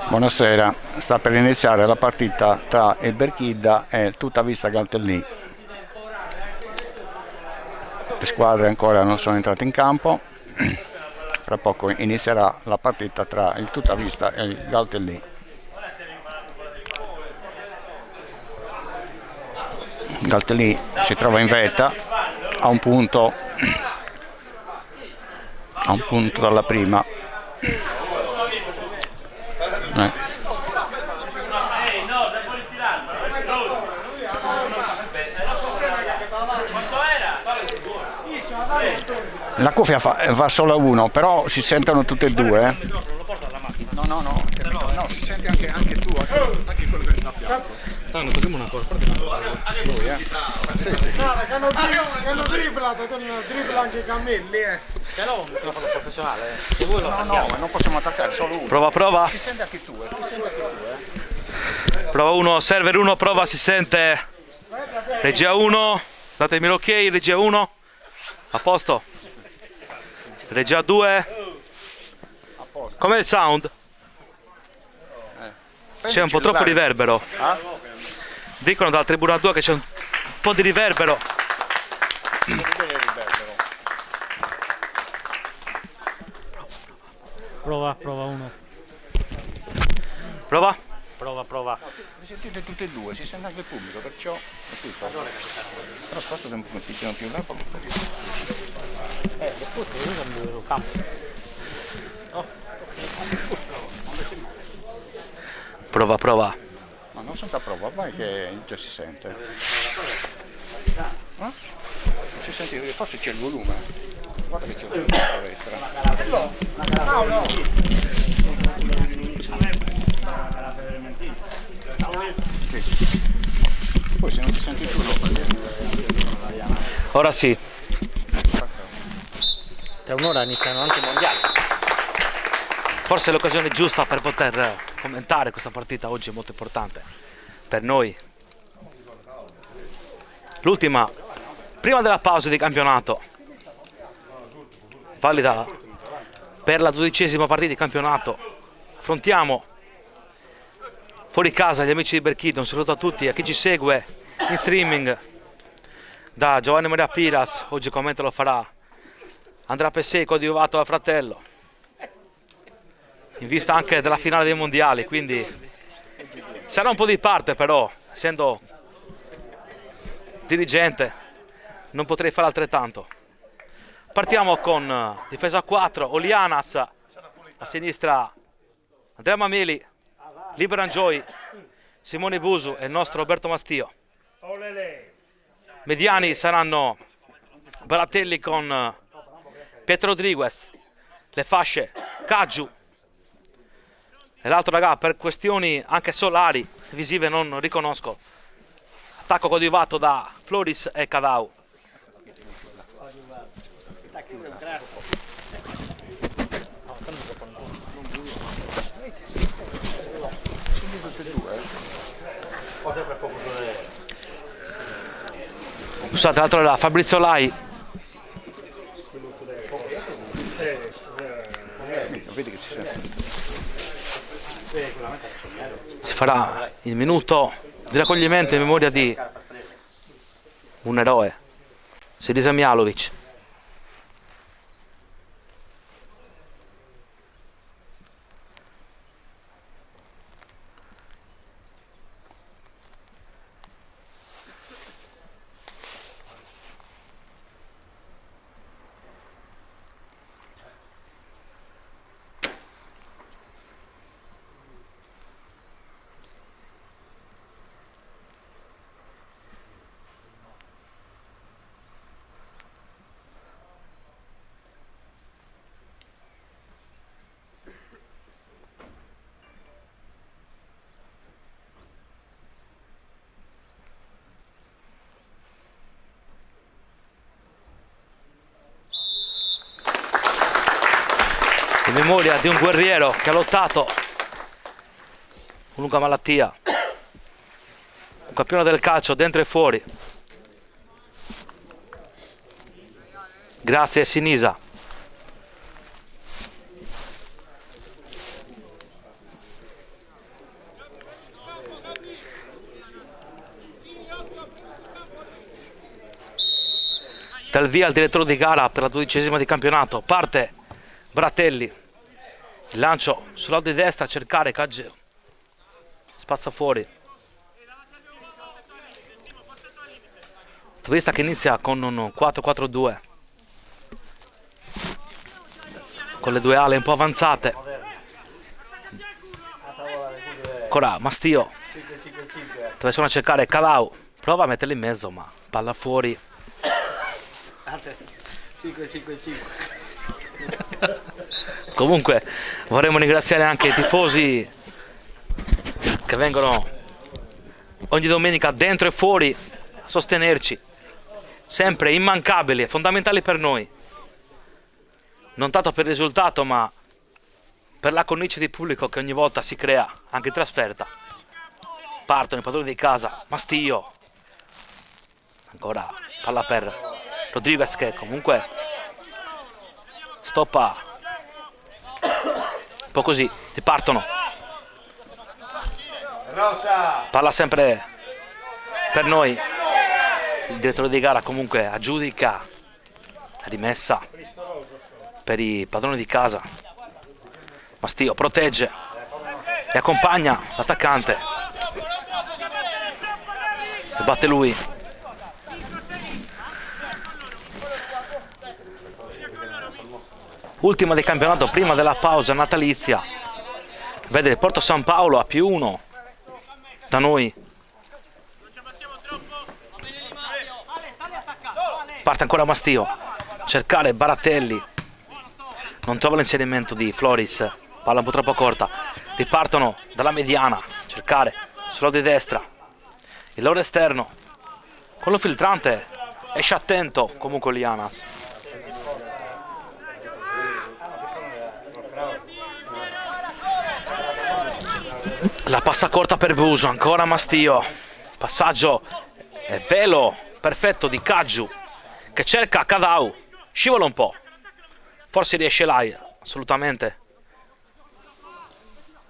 Buonasera, sta per iniziare la partita tra il Berchidda e il Tuttavista Galtellì. Le squadre ancora non sono entrate in campo, tra poco inizierà la partita tra il Tuttavista e il Galtellì. Galtellì si trova in vetta a un punto dalla prima. La cuffia va solo a uno, però si sentono tutte e due. No, si sente anche tu, anche quello che sta a fianco. Tanto tochiamo una cosa, Lui, Sì. Guarda, che hanno dribblato, dribbla anche i cammelli, ce l'ho un microfono professionale? No, non possiamo attaccare, solo uno. Prova. Si sente anche tu, Prova 1, server 1, prova, si sente. Regia 1, datemi l'ok, regia 1. A posto. Regia 2. Com'è il sound? C'è un po' troppo riverbero. Dicono dalla tribuna 2 che c'è un po' di riverbero. Prova 1. Prova. Vi sentite tutte e due, si sente anche il pubblico, perciò è tutto. Però spesso non si sentono più là. Prova. Ma non sento a prova, vai che già si sente. Non si sente, forse c'è il volume. Guarda che c'è il volume a destra. Poi se non ti senti tu Ora sì. Tra un'ora iniziano anche i mondiali. Forse è l'occasione giusta per poter commentare questa partita oggi, è molto importante per noi. L'ultima, prima della pausa di campionato, valida per la 12ª partita di campionato. Affrontiamo fuori casa gli amici di Berchidda. Un saluto a tutti, a chi ci segue in streaming, da Giovanni Maria Piras, oggi commento lo farà Andrea Pessei, coadiuvato dal fratello, in vista anche della finale dei mondiali, quindi sarà un po' di parte, però essendo dirigente non potrei fare altrettanto. Partiamo con difesa 4, Olianas, a sinistra Andrea Mameli, Liberan Joy, Simone Busu e il nostro Roberto Mastio. Mediani saranno Baratelli con Pietro Rodriguez, le fasce Caggiu e l'altro raga, per questioni anche solari visive non riconosco. Attacco coadiuvato da Floris e Cadau. Scusate, l'altro era Fabrizio Lai. vedi che si sente. Si farà il minuto di raccoglimento in memoria di un eroe, Sirisa Mijalović. In memoria di un guerriero che ha lottato con lunga malattia, un campione del calcio dentro e fuori. Grazie Sinisa. dal via il direttore di gara per la 12ª di campionato. Parte Bratelli, il lancio sul lato di destra a cercare Caggi, spazza fuori. Vista che inizia con un 4-4-2 con le due ale un po' avanzate. Ancora Mastio, dove sono a cercare Calau, prova a metterla in mezzo ma palla fuori. 5-5-5. Comunque vorremmo ringraziare anche i tifosi che vengono ogni domenica dentro e fuori a sostenerci, sempre immancabili e fondamentali per noi, non tanto per il risultato ma per la cornice di pubblico che ogni volta si crea anche in trasferta. Partono i padroni di casa, Mastio, ancora palla per Rodriguez che comunque stoppa un po' così, e partono. Palla sempre per noi. Il direttore di gara comunque aggiudica la rimessa per i padroni di casa. Mastio protegge e accompagna l'attaccante e batte lui. Ultima del campionato prima della pausa natalizia. Vede il Porto San Paolo a +1 da noi. Parte ancora Mastio, cercare Baratelli, non trova l'inserimento di Floris, palla un po' troppo corta. Ripartono dalla mediana, cercare sulla di destra il loro esterno con lo filtrante, esce attento comunque Lianas. La passa corta per Buso, ancora Mastio, passaggio e velo perfetto di Caggiu che cerca Cadau, scivola un po', forse riesce Lai, assolutamente.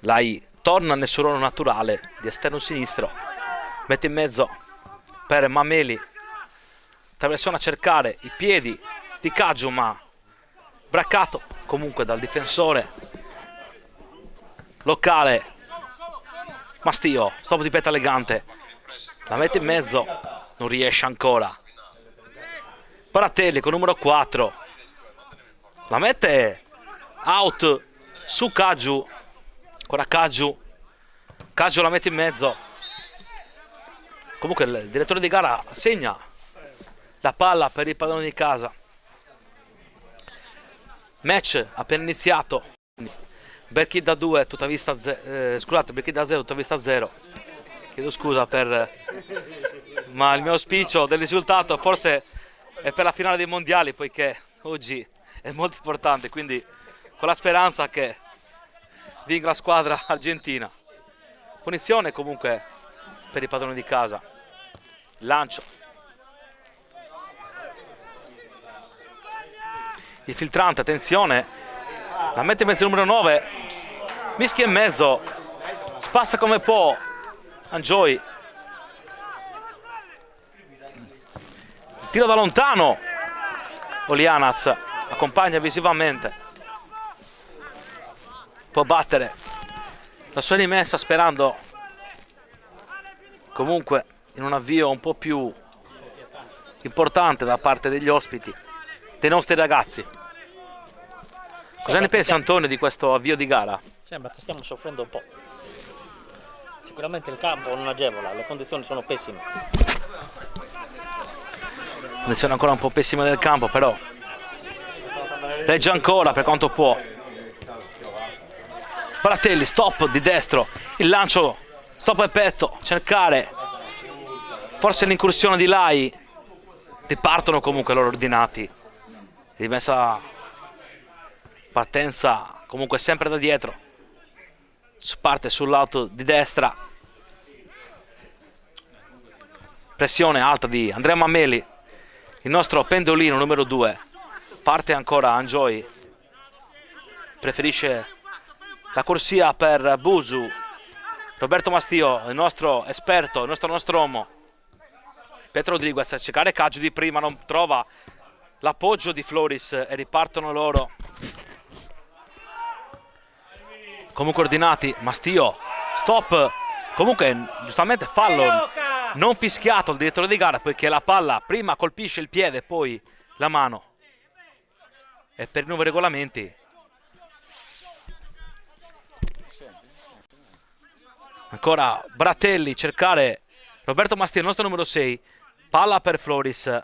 Lai torna nel suo ruolo naturale di esterno sinistro, mette in mezzo per Mameli, traversona a cercare i piedi di Caggiu ma braccato comunque dal difensore locale. Mastio, stop di petta elegante, la mette in mezzo, non riesce ancora. Baratelli con numero 4 la mette out su Caggiu, ancora Caggiu la mette in mezzo. Comunque il direttore di gara segna la palla per il padrone di casa. Match appena iniziato, Berchi da 2 tutta vista scusate, Berchi da 0 tutta vista 0. Chiedo scusa ma il mio auspicio del risultato forse è per la finale dei mondiali, poiché oggi è molto importante, quindi con la speranza che vinca la squadra argentina. Punizione comunque per i padroni di casa. Lancio, il filtrante, attenzione, la mette in mezzo il numero 9, mischia in mezzo, spazza come può Angioi, tiro da lontano, Olianas accompagna visivamente, può battere la sua rimessa sperando comunque in un avvio un po' più importante da parte degli ospiti, dei nostri ragazzi. Cosa ne pensa Antonio di questo avvio di gara? Sembra che stiamo soffrendo un po'. Sicuramente il campo non agevola, le condizioni sono pessime. Condizione ancora un po' pessima del campo, però regge ancora per quanto può. Baratelli, stop di destro, il lancio, stop al petto, cercare forse l'incursione di Lai. Ripartono comunque loro ordinati, rimessa partenza comunque sempre da dietro, parte sul lato di destra, pressione alta di Andrea Mameli, il nostro pendolino numero 2. Parte ancora Angioi, preferisce la corsia per Busu. Roberto Mastio, il nostro esperto, il nostro nostromo. Pietro Rodriguez a cercare Caggiu di prima, non trova l'appoggio di Floris e ripartono loro. Comunque ordinati, Mastio, stop, comunque giustamente fallo non fischiato il direttore di gara, poiché la palla prima colpisce il piede, poi la mano. E per i nuovi regolamenti ancora Bratelli, cercare Roberto Mastio, il nostro numero 6, palla per Floris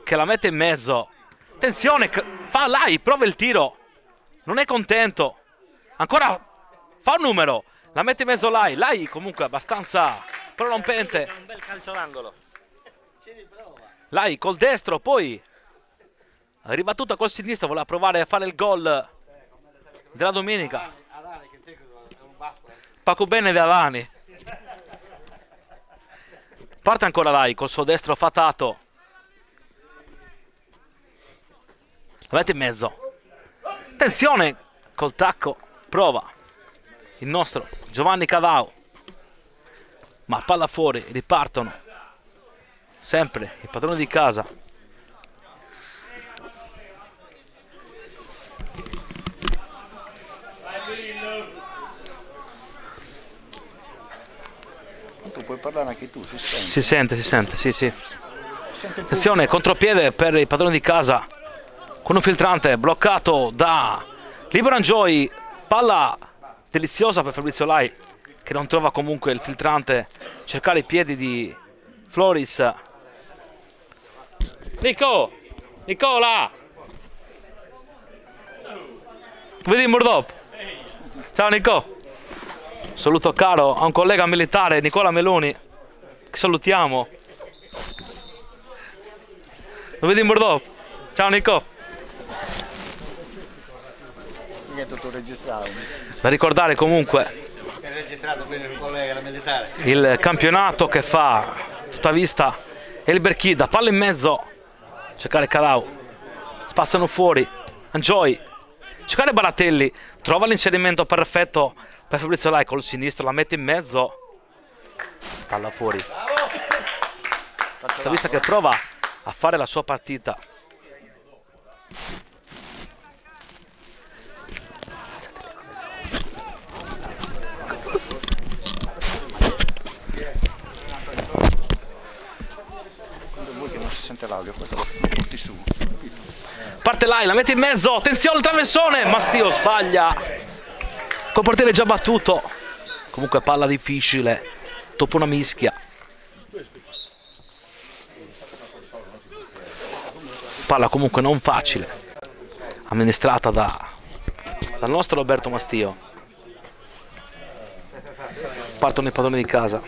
che la mette in mezzo. Attenzione, fa Lai, prova il tiro, non è contento, ancora fa un numero, la mette in mezzo Lai comunque abbastanza prorompente. Un bel calcio d'angolo. Lai col destro, poi ribattuta col sinistro, voleva provare a fare il gol della domenica. Paco bene da Alani. Parte ancora Lai col suo destro fatato. La mette in mezzo. Attenzione col tacco, prova il nostro Giovanni Cadao, ma palla fuori, ripartono sempre i padroni di casa. Tu puoi parlare anche tu, si Si sente, sì. sente tu. Attenzione, contropiede per i padroni di casa con un filtrante bloccato da Libero Angioy, palla deliziosa per Fabrizio Lai che non trova comunque il filtrante, cercare i piedi di Floris. Nicola, vedi Murdop? Ciao Nico, saluto caro a un collega militare, Nicola Meloni, che salutiamo. Lo vedi Murdop? Ciao Nico. È tutto registrato. Da ricordare comunque È registrato per il collega militare. il campionato che fa tutta vista e il Berchida, palla in mezzo, cercare Cadau, spazzano fuori Angioy, cercare Baratelli, trova l'inserimento perfetto per Fabrizio Lai col sinistro, la mette in mezzo, palla fuori. Tutta vista che prova a fare la sua partita. Vuoi che non si sente l'audio, questo lo porti su. Parte Lai, la mette in mezzo, attenzione al traversone, Mastio sbaglia, col portiere già battuto, comunque palla difficile, dopo una mischia. Palla comunque non facile, amministrata dal nostro Roberto Mastio. Partono i padroni di casa.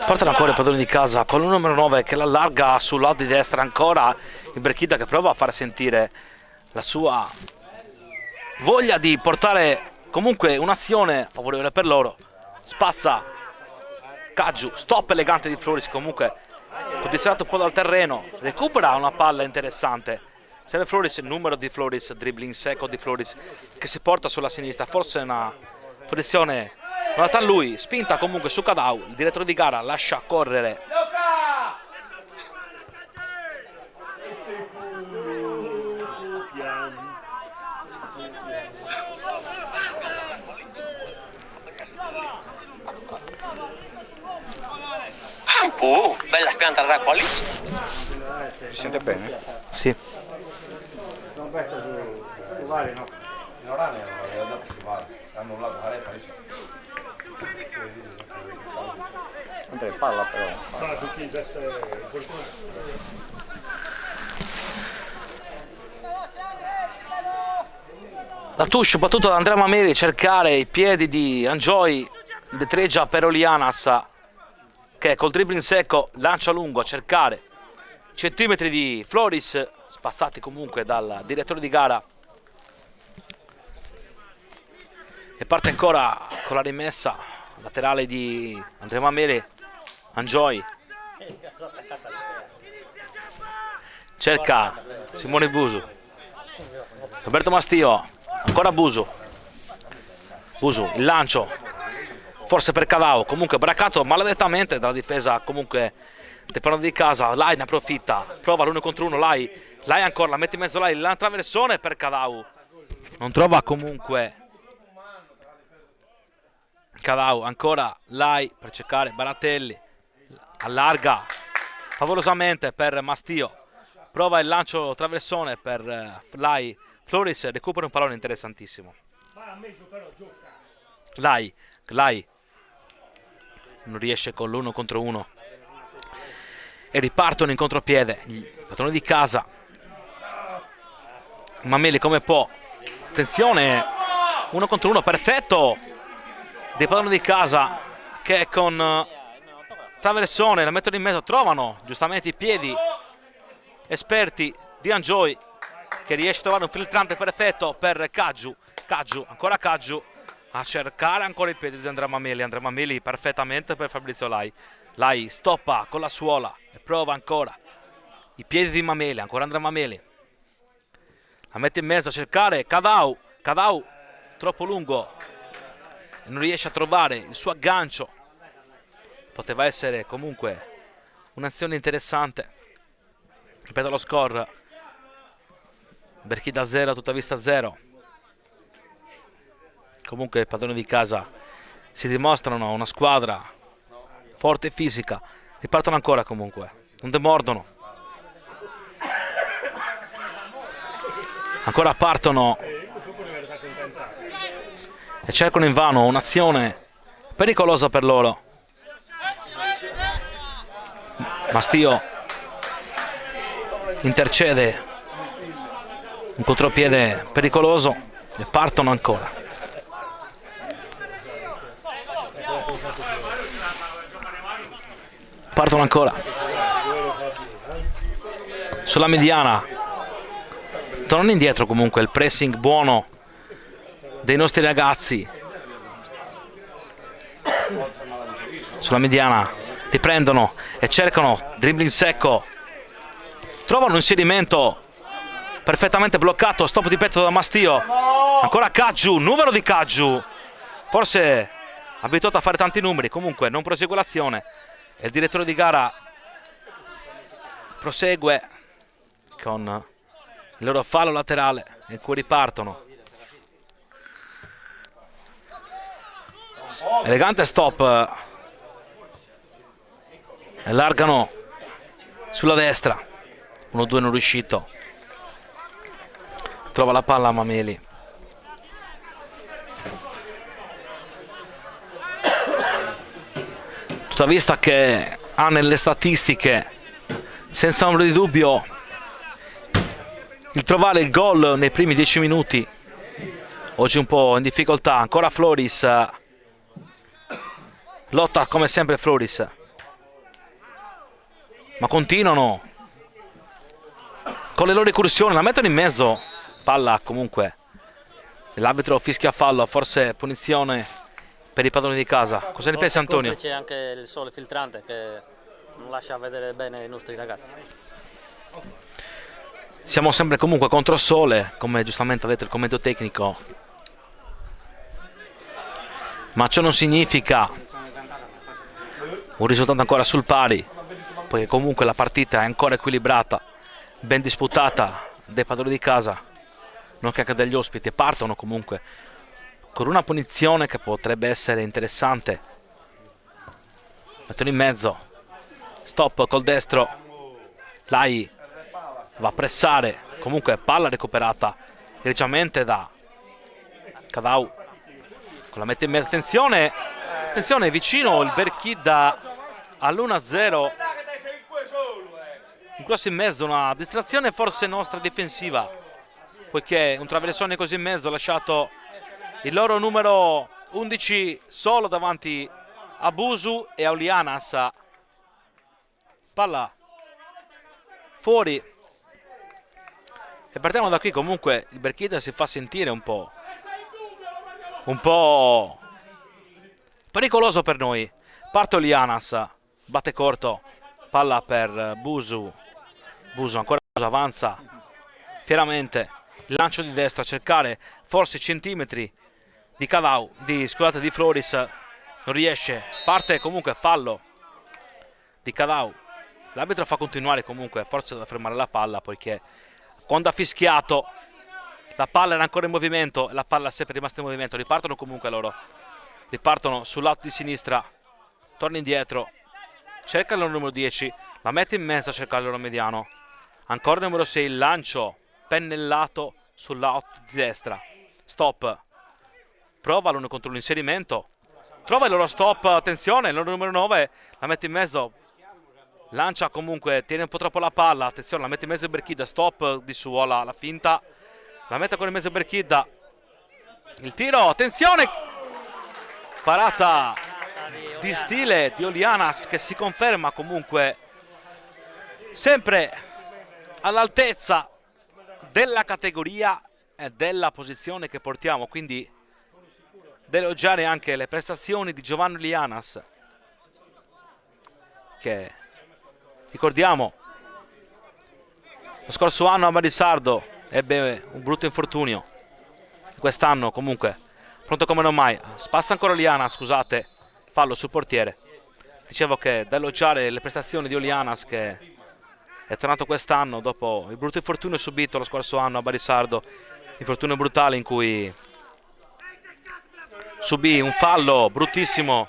Portano ancora i padroni di casa con il numero 9 che l'allarga sul lato di destra, ancora il Berchida che prova a fare sentire la sua voglia di portare comunque un'azione favorevole per loro. Spazza Caggiu, stop elegante di Floris, comunque condizionato un po' dal terreno, recupera una palla interessante. Serve Floris, il numero di Floris, dribbling secco di Floris che si porta sulla sinistra, forse una posizione non adatta a lui, spinta comunque su Cadau, il direttore di gara lascia correre. Bella pianta d'acqua lì. Si sente bene? Sì. Andrea, palla però. La touche battuta da Andrea Mameli, cercare i piedi di Angioy, detreggia per Olianas che col dribbling secco lancia lungo a cercare centimetri di Floris, spazzati comunque dal direttore di gara. E parte ancora con la rimessa laterale di Andrea Mameli. Angioi. Cerca Simone Busu. Roberto Mastio. Ancora Busu. Busu, il lancio. Forse per Cadao. Comunque braccato maledettamente dalla difesa comunque del padrone di casa. Lai ne approfitta. Prova l'1 contro 1. Lai ancora. La mette in mezzo Lai. La traversone per Cadao. Non trova comunque Cadao. Ancora Lai per cercare Baratelli. Allarga favolosamente per Mastio. Prova il lancio traversone per Lai. Floris recupera un pallone interessantissimo. Lai non riesce con l'1 contro 1 e ripartono in contropiede il padrone di casa. Mameli come può. Attenzione, 1 contro 1 perfetto dei padroni di casa che con traversone la mettono in mezzo. Trovano giustamente i piedi esperti di Angioi, che riesce a trovare un filtrante perfetto per Caggiu. Ancora Caggiu a cercare ancora i piedi di Andrea Mameli. Andrea Mameli perfettamente per Fabrizio Lai. Lai stoppa con la suola e prova ancora i piedi di Mameli. Ancora Andrea Mameli la mette in mezzo a cercare Cadao troppo lungo e non riesce a trovare il suo aggancio. Poteva essere comunque un'azione interessante. Ripeto lo score: Berchida 0, tutta vista 0. Comunque i padroni di casa si dimostrano una squadra forte e fisica. Ripartono ancora comunque, non demordono. Ancora partono e cercano invano un'azione pericolosa per loro. Mastio intercede, un contropiede pericoloso e partono ancora. Partono ancora sulla mediana. Tornano indietro comunque, il pressing buono dei nostri ragazzi. Sulla mediana riprendono e cercano dribbling secco. Trovano un inserimento perfettamente bloccato, stop di petto da Mastio. Ancora Caggiu, numero di Caggiu. Forse abituato a fare tanti numeri, comunque non prosegue l'azione. E il direttore di gara prosegue con il loro fallo laterale in cui ripartono. Elegante stop. Allargano sulla destra. 1-2 non riuscito. Trova la palla Mameli. Tutta vista che ha nelle statistiche, senza ombra di dubbio, il trovare il gol nei primi 10 minuti. Oggi un po' in difficoltà. Ancora Floris. Lotta come sempre Floris. Ma continuano con le loro incursioni, la mettono in mezzo. Palla comunque. L'arbitro fischia fallo, forse punizione per i padroni di casa. Cosa ne pensi Antonio? C'è anche il sole filtrante che non lascia vedere bene i nostri ragazzi. Siamo sempre comunque contro il sole, come giustamente ha detto il commento tecnico. Ma ciò non significa un risultato ancora sul pari, perché comunque la partita è ancora equilibrata, ben disputata dai padroni di casa, nonché anche dagli ospiti. Partono comunque con una punizione che potrebbe essere interessante. Mettono in mezzo, stop col destro, Lai va a pressare, comunque palla recuperata egregiamente da Cadao, la mette in mezzo. Attenzione, vicino il Berchida all'1-0, un cross in mezzo, una distrazione forse nostra difensiva, poiché un traversone così in mezzo ha lasciato il loro numero 11 solo davanti a Busu e a Ulianas. Palla fuori e partiamo da qui. Comunque il Berchida si fa sentire un po' pericoloso per noi. Parte Ulianas, batte corto, palla per Busu, ancora Busu avanza fieramente, il lancio di destra a cercare forse centimetri di Cadau, scusate, di Floris, non riesce, parte comunque fallo di Cadau. L'arbitro fa continuare comunque, forse deve fermare la palla, poiché quando ha fischiato la palla era ancora in movimento e la palla è sempre rimasta in movimento. Ripartono comunque loro, ripartono sul lato di sinistra, torna indietro, cerca il numero 10, la mette in mezzo a cercare il loro mediano, ancora il numero 6, il lancio pennellato sul lato di destra, stop, prova l'uno contro l'inserimento, trova il loro stop, attenzione, il loro numero 9 la mette in mezzo, lancia comunque, tiene un po' troppo la palla, attenzione, la mette in mezzo Berchida, stop di Suola, la finta, la mette ancora in mezzo Berchida, il tiro, attenzione, parata di stile di Olianas che si conferma comunque sempre all'altezza della categoria e della posizione che portiamo, quindi da elogiare anche le prestazioni di Giovanni Olianas, che ricordiamo lo scorso anno a Marisardo ebbe un brutto infortunio, quest'anno comunque pronto come non mai, spassa ancora Olianas, scusate, fallo sul portiere. Dicevo che da elogiare le prestazioni di Olianas, che è tornato quest'anno dopo il brutto infortunio subito lo scorso anno a Barisardo, infortunio brutale in cui subì un fallo bruttissimo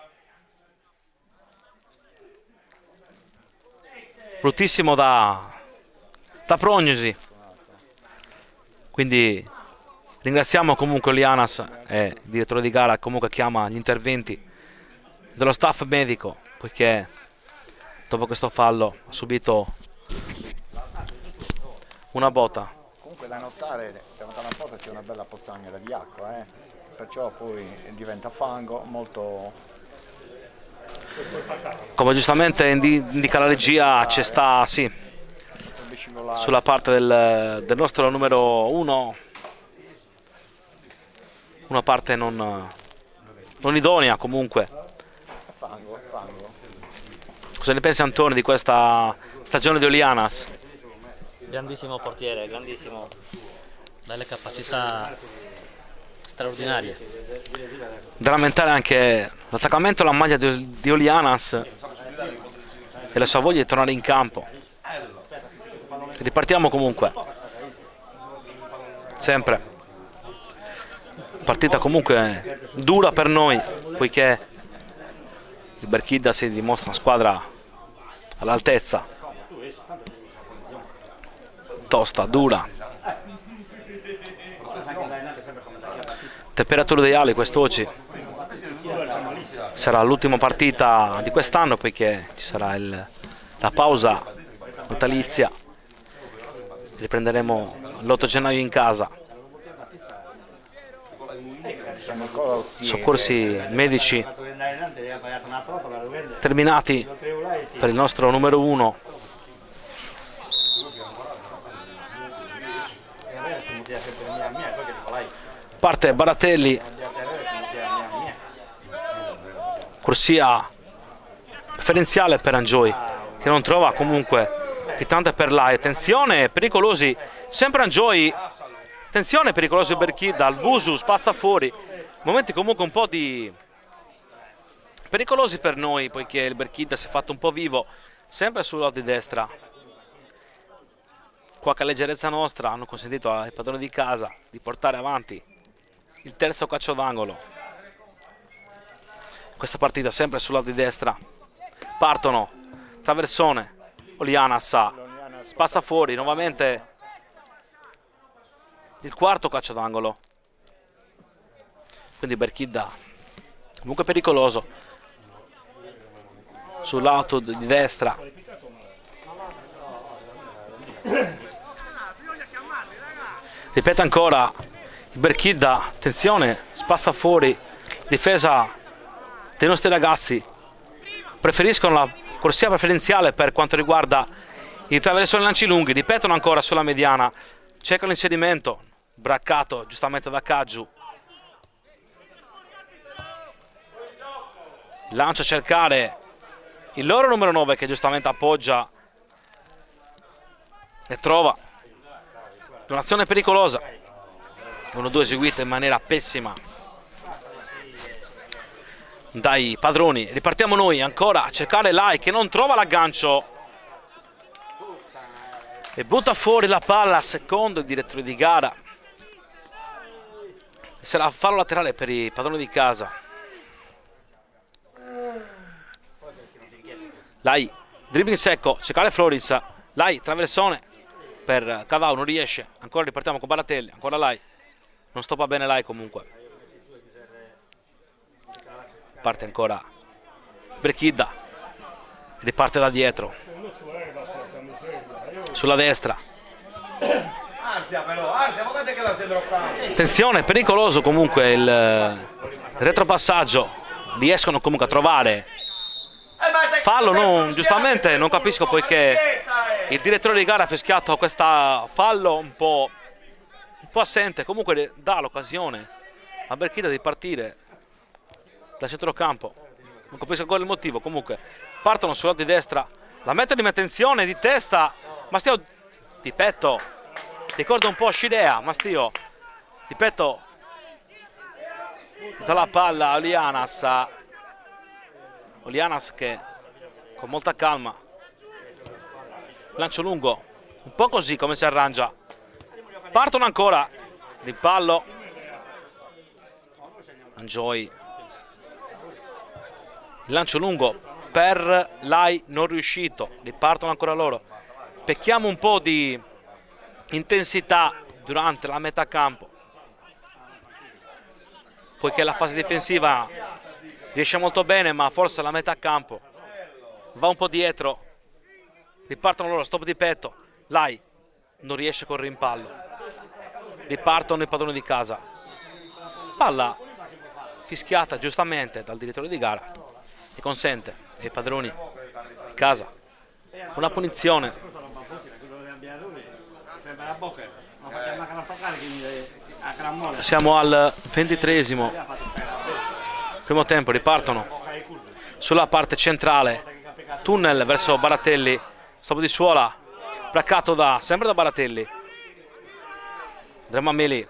da prognosi. Quindi ringraziamo comunque Olianas e il direttore di gara, comunque chiama gli interventi dello staff medico, poiché dopo questo fallo ha subito una botta. Comunque da notare un po' che c'è una bella pozzanghera di acqua, perciò poi diventa fango molto. Come giustamente indica la regia, c'è sta sì, sulla parte del nostro numero 1 una parte non idonea comunque. Fango. Cosa ne pensi Antonio di questa stagione di Olianas? Grandissimo portiere, grandissimo, dalle capacità straordinarie. Da lamentare anche l'attaccamento alla maglia di Olianas e la sua voglia di tornare in campo. Ripartiamo comunque, sempre partita comunque dura per noi, poiché il Berchida si dimostra una squadra all'altezza, tosta, dura. Temperatura ideale quest'oggi, sarà l'ultima partita di quest'anno, poiché ci sarà la pausa natalizia, riprenderemo l'8 gennaio in casa. Soccorsi medici terminati per il nostro numero 1. Parte Baratelli, corsia preferenziale per Angioi, che non trova comunque fittante per l'AI. Attenzione, pericolosi, sempre Angioi, attenzione, pericoloso Berchida, il Busu spazza fuori, momenti comunque un po' di pericolosi per noi, poiché il Berchida si è fatto un po' vivo, sempre sul lato di destra. Qualche leggerezza nostra hanno consentito ai padroni di casa di portare avanti il terzo calcio d'angolo. Questa partita sempre sul lato di destra. Partono, traversone, Olianas spazza fuori, nuovamente il quarto calcio d'angolo. Quindi Berchida comunque pericoloso sul lato di destra. Ripete ancora il Berchida, attenzione, spazza fuori, difesa dei nostri ragazzi, preferiscono la corsia preferenziale per quanto riguarda i traversoni lanci lunghi, ripetono ancora sulla mediana, cerca l'inserimento, braccato giustamente da Caggiu, lancia a cercare il loro numero 9 che giustamente appoggia e trova un'azione pericolosa. 1-2 eseguita in maniera pessima dai padroni. Ripartiamo noi ancora a cercare Lai che non trova l'aggancio e butta fuori la palla secondo il direttore di gara. Sarà fallo laterale per i padroni di casa. Lai, dribbling secco, cercare Floris. Lai, traversone per Cadao, non riesce. Ancora ripartiamo con Baratelli, ancora Lai. Non stoppa bene Lai comunque. Parte ancora Brechidda. Riparte da dietro. Sulla destra. Attenzione, pericoloso comunque il retropassaggio. Riescono comunque a trovare fallo, giustamente non capisco, poiché il direttore di gara ha fischiato questa fallo un po' assente. Comunque dà l'occasione a Berchida di partire dal centrocampo. Non capisco ancora il motivo. Comunque partono sul lato di destra, la mettono in attenzione di testa. Mastio di petto, ricorda un po' Scilea. Mastio di petto dalla palla a Olianas che con molta calma, lancio lungo, un po' così come si arrangia. Partono ancora di pallo. Enjoy, il lancio lungo per Lai non riuscito. Ripartono ancora loro. Pecchiamo un po' di intensità durante la metà campo, poiché la fase difensiva riesce molto bene, ma forse la metà campo va un po' dietro. Ripartono loro, stop di petto. Lai non riesce col rimpallo. Ripartono i padroni di casa. Palla fischiata giustamente dal direttore di gara, che consente ai padroni di casa una punizione. Siamo al 23esimo primo tempo. Ripartono sulla parte centrale, tunnel verso Baratelli, stop di suola placcato sempre da Baratelli. Dramameli,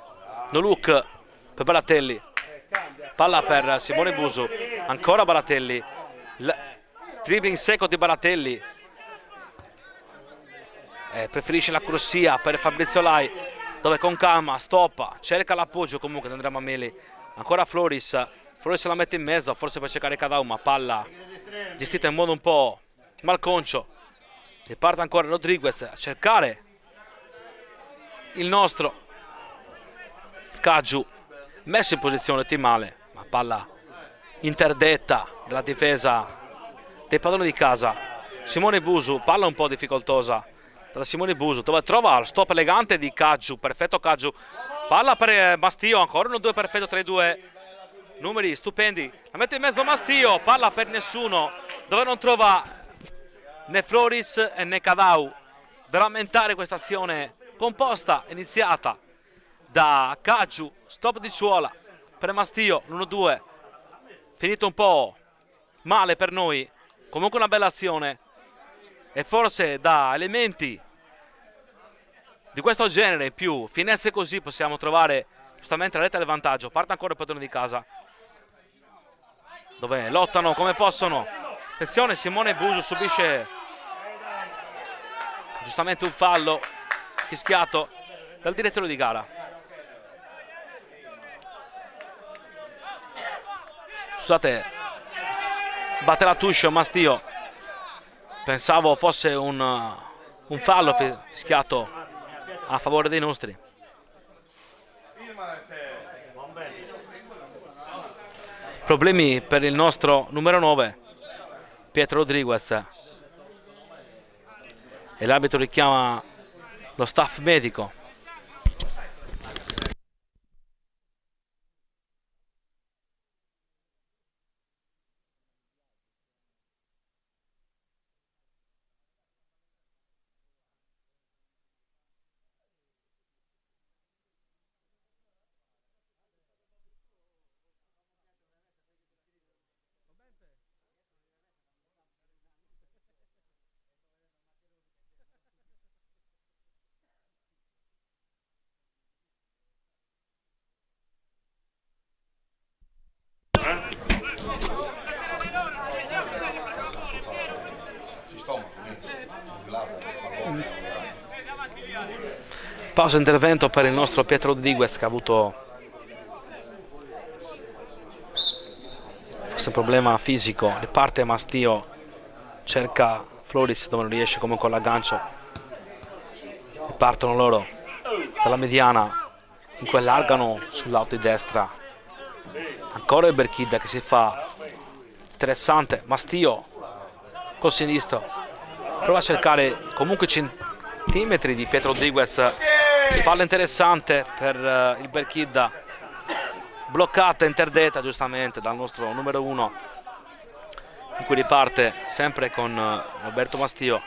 no look per Baratelli, palla per Simone Busu, ancora Baratelli, dribbling secco di Baratelli. Preferisce la corsia per Fabrizio Lai, dove con calma stoppa, cerca l'appoggio comunque di Andrea Mameli. Ancora Floris la mette in mezzo, forse per cercare Cadau, ma palla gestita in modo un po' malconcio. Riparte ancora Rodriguez a cercare il nostro Caggiu, messo in posizione ottimale, ma palla interdetta dalla difesa dei padroni di casa. Simone Busu, palla un po' difficoltosa da Simone Busu, dove trova lo stop elegante di Caggiu, perfetto Caggiu. Palla per Mastio, ancora 1-2 perfetto tra i due numeri stupendi. La mette in mezzo Mastio, palla per nessuno, dove non trova né Floris né Cadau. Da rammentare questa azione composta iniziata da Caggiu, stop di suola per Mastio, l'1-2 finito un po' male per noi, comunque una bella azione, e forse da elementi di questo genere in più, finezze così, possiamo trovare giustamente la retta del vantaggio. Parte ancora il padrone di casa, dove lottano come possono. Attenzione, Simone Busu subisce giustamente un fallo fischiato dal direttore di gara. Scusate, batte la touche Mastio, pensavo fosse un fallo fischiato a favore dei nostri. Problemi per il nostro numero 9 Pietro Rodriguez, e l'arbitro richiama lo staff medico. pausa intervento per il nostro Pietro Rodriguez, che ha avuto questo problema fisico. Riparte Mastio, cerca Floris dove non riesce, comunque con l'aggancio. Ripartono loro dalla mediana, in cui allargano sul lato di destra. Ancora il Berchida che si fa interessante. Mastio col sinistro prova a cercare comunque centimetri di Pietro Rodriguez. Palla interessante per il Berchida, bloccata, interdetta giustamente dal nostro numero 1, in cui riparte sempre con Roberto Mastio.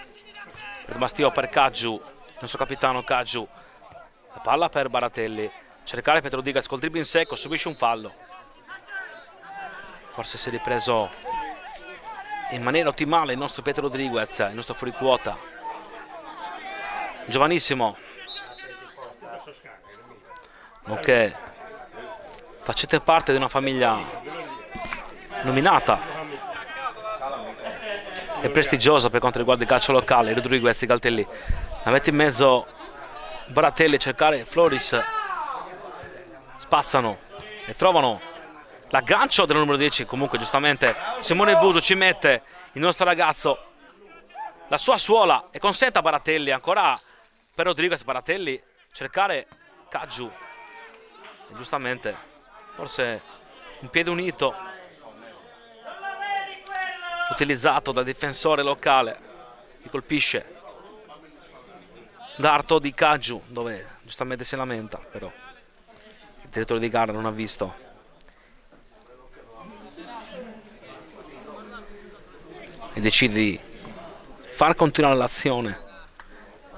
Mastio per Caggiu, il nostro capitano Caggiu. La palla per Baratelli, cercare Pietro Rodriguez col dribbling in secco, subisce un fallo. Forse si è ripreso in maniera ottimale il nostro Pietro Rodriguez, il nostro fuoriquota, giovanissimo, nonché facete parte di una famiglia nominata e prestigiosa per quanto riguarda il calcio locale. Rodriguez e Galtelli la mette in mezzo Baratelli, cercare Floris, spazzano e trovano l'aggancio del numero 10. Comunque giustamente Simone Buso ci mette il nostro ragazzo, la sua suola, e consente a Baratelli, ancora per Rodriguez. Baratelli cercare Caggiu, e giustamente forse un piede unito utilizzato dal difensore locale, che colpisce l'arto di Caggiu, dove giustamente si lamenta, però il direttore di gara non ha visto. E decide di far continuare l'azione.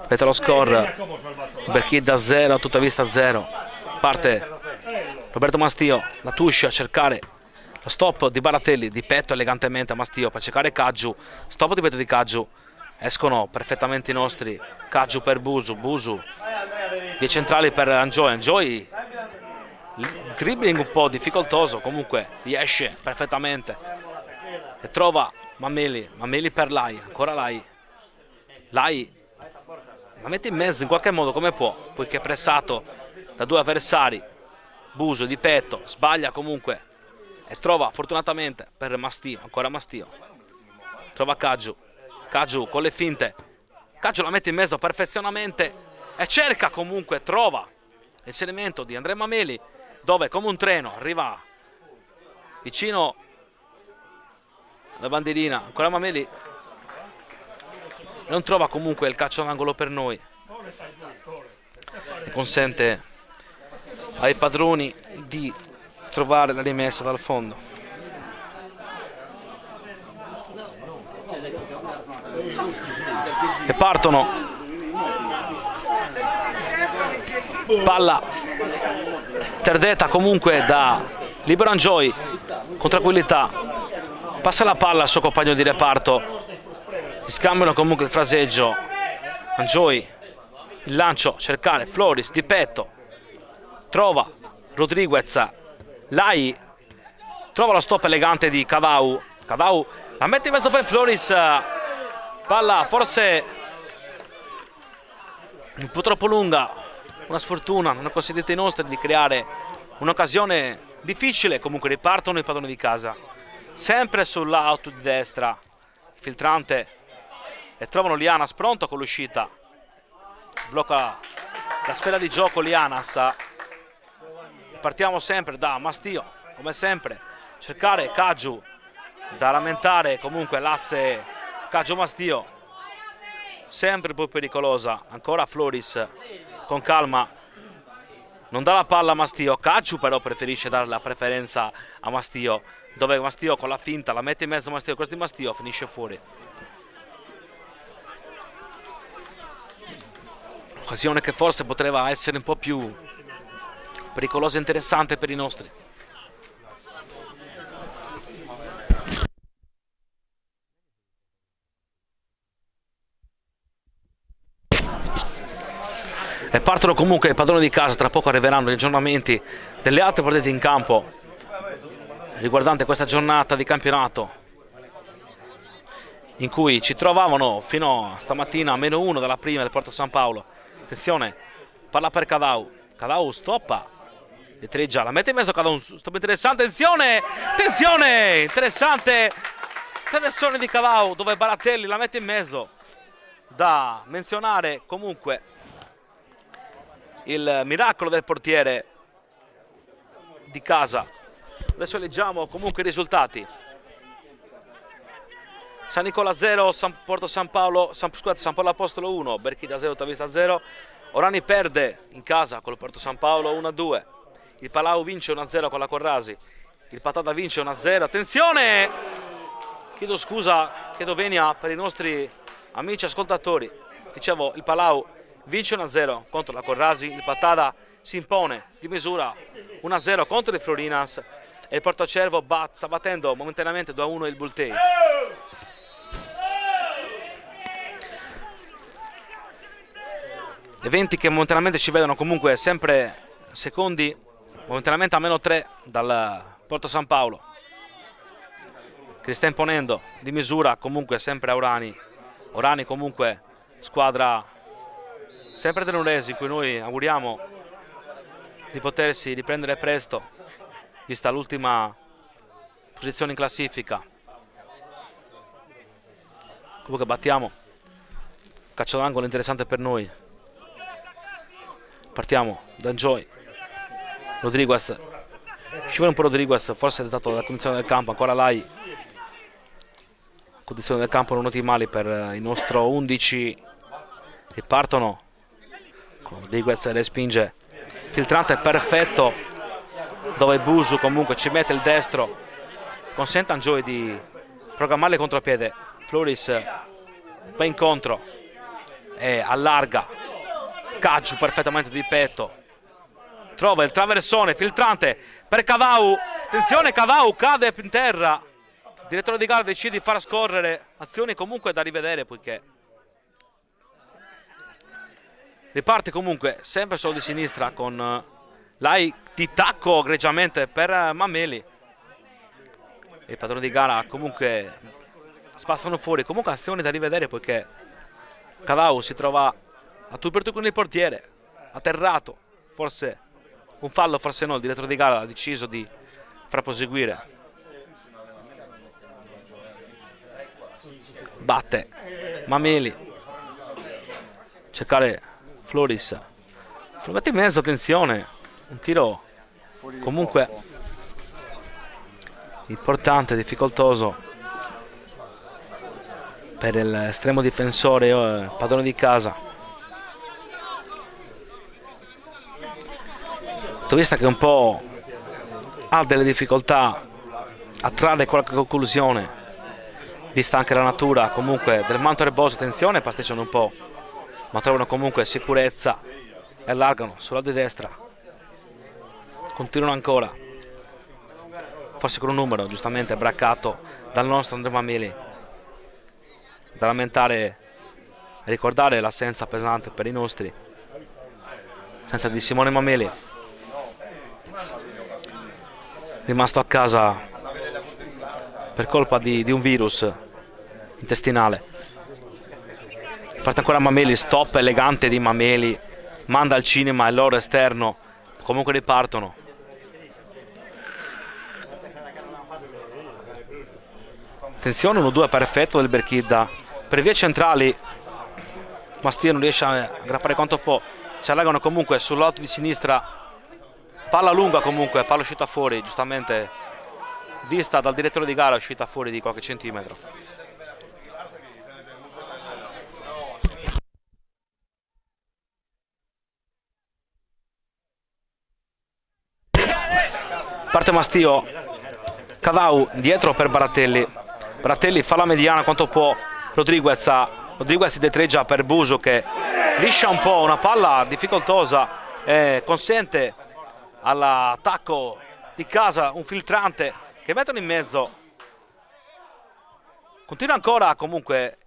Ripete lo score, Berchida 0, tutta vista 0. Parte Roberto Mastio, la touche a cercare lo stop di Baratelli, di petto elegantemente a Mastio per cercare Caggiu, stop di petto di Caggiu, escono perfettamente i nostri. Caggiu per Busu, Busu, vie centrali per Angioi, Angioi, dribbling un po' difficoltoso, comunque riesce perfettamente e trova Mameli, Mameli per Lai, ancora Lai, la mette in mezzo in qualche modo come può, poiché è pressato da due avversari. Buso di petto, sbaglia comunque e trova fortunatamente per Mastio, ancora Mastio, trova Caggiu, Caggiu con le finte, Caggiu la mette in mezzo perfezionamente e cerca comunque, trova l'inserimento di Andrea Mameli, dove come un treno arriva vicino la bandierina, ancora Mameli non trova comunque il calcio d'angolo per noi, e consente ai padroni di trovare la rimessa dal fondo. E partono, palla interdetta comunque da libero Angioi con tranquillità, passa la palla al suo compagno di reparto, si scambiano comunque il fraseggio. Angioi, il lancio, cercare Floris di petto, trova Rodriguez, Lai, trova lo stop elegante di Cavau, Cavau la mette in mezzo per Floris, palla forse un po' troppo lunga, una sfortuna, non ha consentito ai nostri di creare un'occasione difficile. Comunque ripartono i padroni di casa, sempre sull'auto di destra, filtrante, e trovano Lianas pronto con l'uscita, blocca la sfera di gioco Lianas. Partiamo sempre da Mastio, come sempre, cercare Caggiu, da lamentare comunque l'asse Caggiu-Mastio, sempre più pericolosa, ancora Floris con calma, non dà la palla a Mastio, Caggiu però preferisce dare la preferenza a Mastio, dove Mastio con la finta la mette in mezzo a Mastio, questo di Mastio finisce fuori. Occasione che forse poteva essere un po' più pericolosa e interessante per i nostri. E partono comunque i padroni di casa, tra poco arriveranno gli aggiornamenti delle altre partite in campo riguardante questa giornata di campionato, in cui ci trovavano fino a stamattina a -1 dalla prima del Porto San Paolo. Attenzione, palla per Cadau, Cadau stoppa, Treggia, la mette in mezzo Cadau, stop interessante, attenzione, interessante, traversone di Cadau dove Baratelli la mette in mezzo. Da menzionare comunque il miracolo del portiere di casa. Adesso leggiamo comunque i risultati. San Nicola 0, Porto San Paolo, San Paolo Apostolo 1, Berchida 0, Tavista 0. Orani perde in casa con il Porto San Paolo 1-2. Il Palau vince 1-0 con la Corrasi. Il Patada vince 1-0. Attenzione! Chiedo scusa, chiedo venia per i nostri amici ascoltatori. Dicevo, il Palau vince 1-0 contro la Corrasi. Il Patada si impone di misura 1-0 contro il Florinas. E il Portocervo sta battendo momentaneamente 2-1 il Bultei. Eventi che momentaneamente ci vedono comunque sempre secondi, momentaneamente a -3 dal Porto San Paolo, che sta imponendo di misura comunque sempre a Orani. Orani comunque squadra sempre dell'Unesi, in cui noi auguriamo di potersi riprendere presto, vista l'ultima posizione in classifica. Comunque battiamo, calcio d'angolo interessante per noi. Partiamo da Enjoy, Rodriguez, scivola un po' Rodriguez, forse è dettato dalla condizione del campo, ancora Lai. Condizioni del campo non ottimali per il nostro 11 che partono. Rodriguez respinge, filtrante perfetto dove Busu comunque ci mette il destro, consente a Enjoy di programmare il contropiede. Floris va incontro e allarga. Caggiu perfettamente di petto, trova il traversone filtrante per Cadau. Attenzione, Cadau cade in terra. Il direttore di gara decide di far scorrere, azioni comunque da rivedere, poiché riparte comunque sempre solo di sinistra con Lai di tacco egregiamente per Mameli. Il padrone di gara comunque spazzano fuori, comunque azioni da rivedere, poiché Cadau si trova a tu per tu con il portiere atterrato, forse un fallo, forse no. Il direttore di gara ha deciso di far proseguire. Batte Mameli, cercare Floris, lo mette in mezzo, attenzione, un tiro comunque importante, difficoltoso per l'estremo difensore padrone di casa. Vista che un po' ha delle difficoltà a trarre qualche conclusione, vista anche la natura comunque del manto erboso. Attenzione, pasticciano un po', ma trovano comunque sicurezza e allargano sulla di destra. Continuano ancora, forse con un numero giustamente braccato dal nostro Andrea Mameli, da lamentare e ricordare l'assenza pesante per i nostri, senza di Simone Mameli, rimasto a casa per colpa di un virus intestinale. Parte ancora Mameli, stop elegante di Mameli, manda al cinema il loro esterno, comunque ripartono. Attenzione, 1-2 perfetto del Berchida. Per vie centrali Mastia non riesce a aggrappare quanto può, si allargano comunque sull'otto di sinistra. Palla lunga comunque, palla uscita fuori, giustamente vista dal direttore di gara, è uscita fuori di qualche centimetro. Parte Mastio, Cadau dietro per Baratelli. Baratelli fa la mediana quanto può, Rodriguez si detreggia per Buso che liscia un po' una palla difficoltosa e consente all'attacco di casa un filtrante che mettono in mezzo. Continua ancora comunque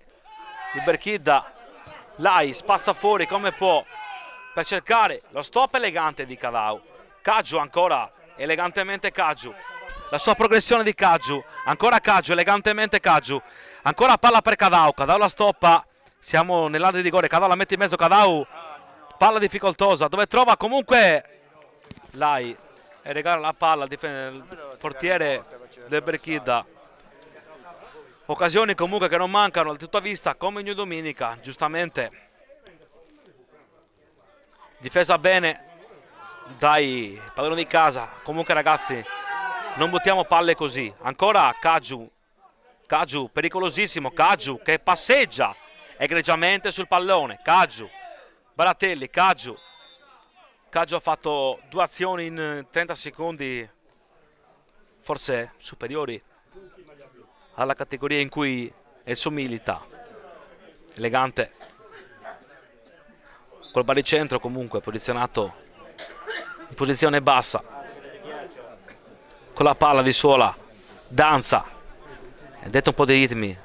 il Berchida, Lai spazza fuori come può per cercare lo stop elegante di Cadau. Caggiu ancora elegantemente, Caggiu, la sua progressione di Caggiu, ancora Caggiu, elegantemente Caggiu, ancora palla per Cadau, Cadau la stoppa, siamo nell'area di rigore, Cadau la mette in mezzo, Cadau palla difficoltosa dove trova comunque Lai e regala la palla al portiere del Berchidda. Occasioni comunque che non mancano al tutto a vista come ogni domenica, giustamente difesa bene dai padroni di casa. Comunque ragazzi, non buttiamo palle così. Ancora Caggiu pericolosissimo, Caggiu che passeggia egregiamente sul pallone. Caggiu, Baratelli, Caggiu ha fatto 2 azioni in 30 secondi, forse superiori alla categoria in cui esso milita. Elegante col baricentro, comunque posizionato in posizione bassa, con la palla di sola danza e detta un po' dei ritmi.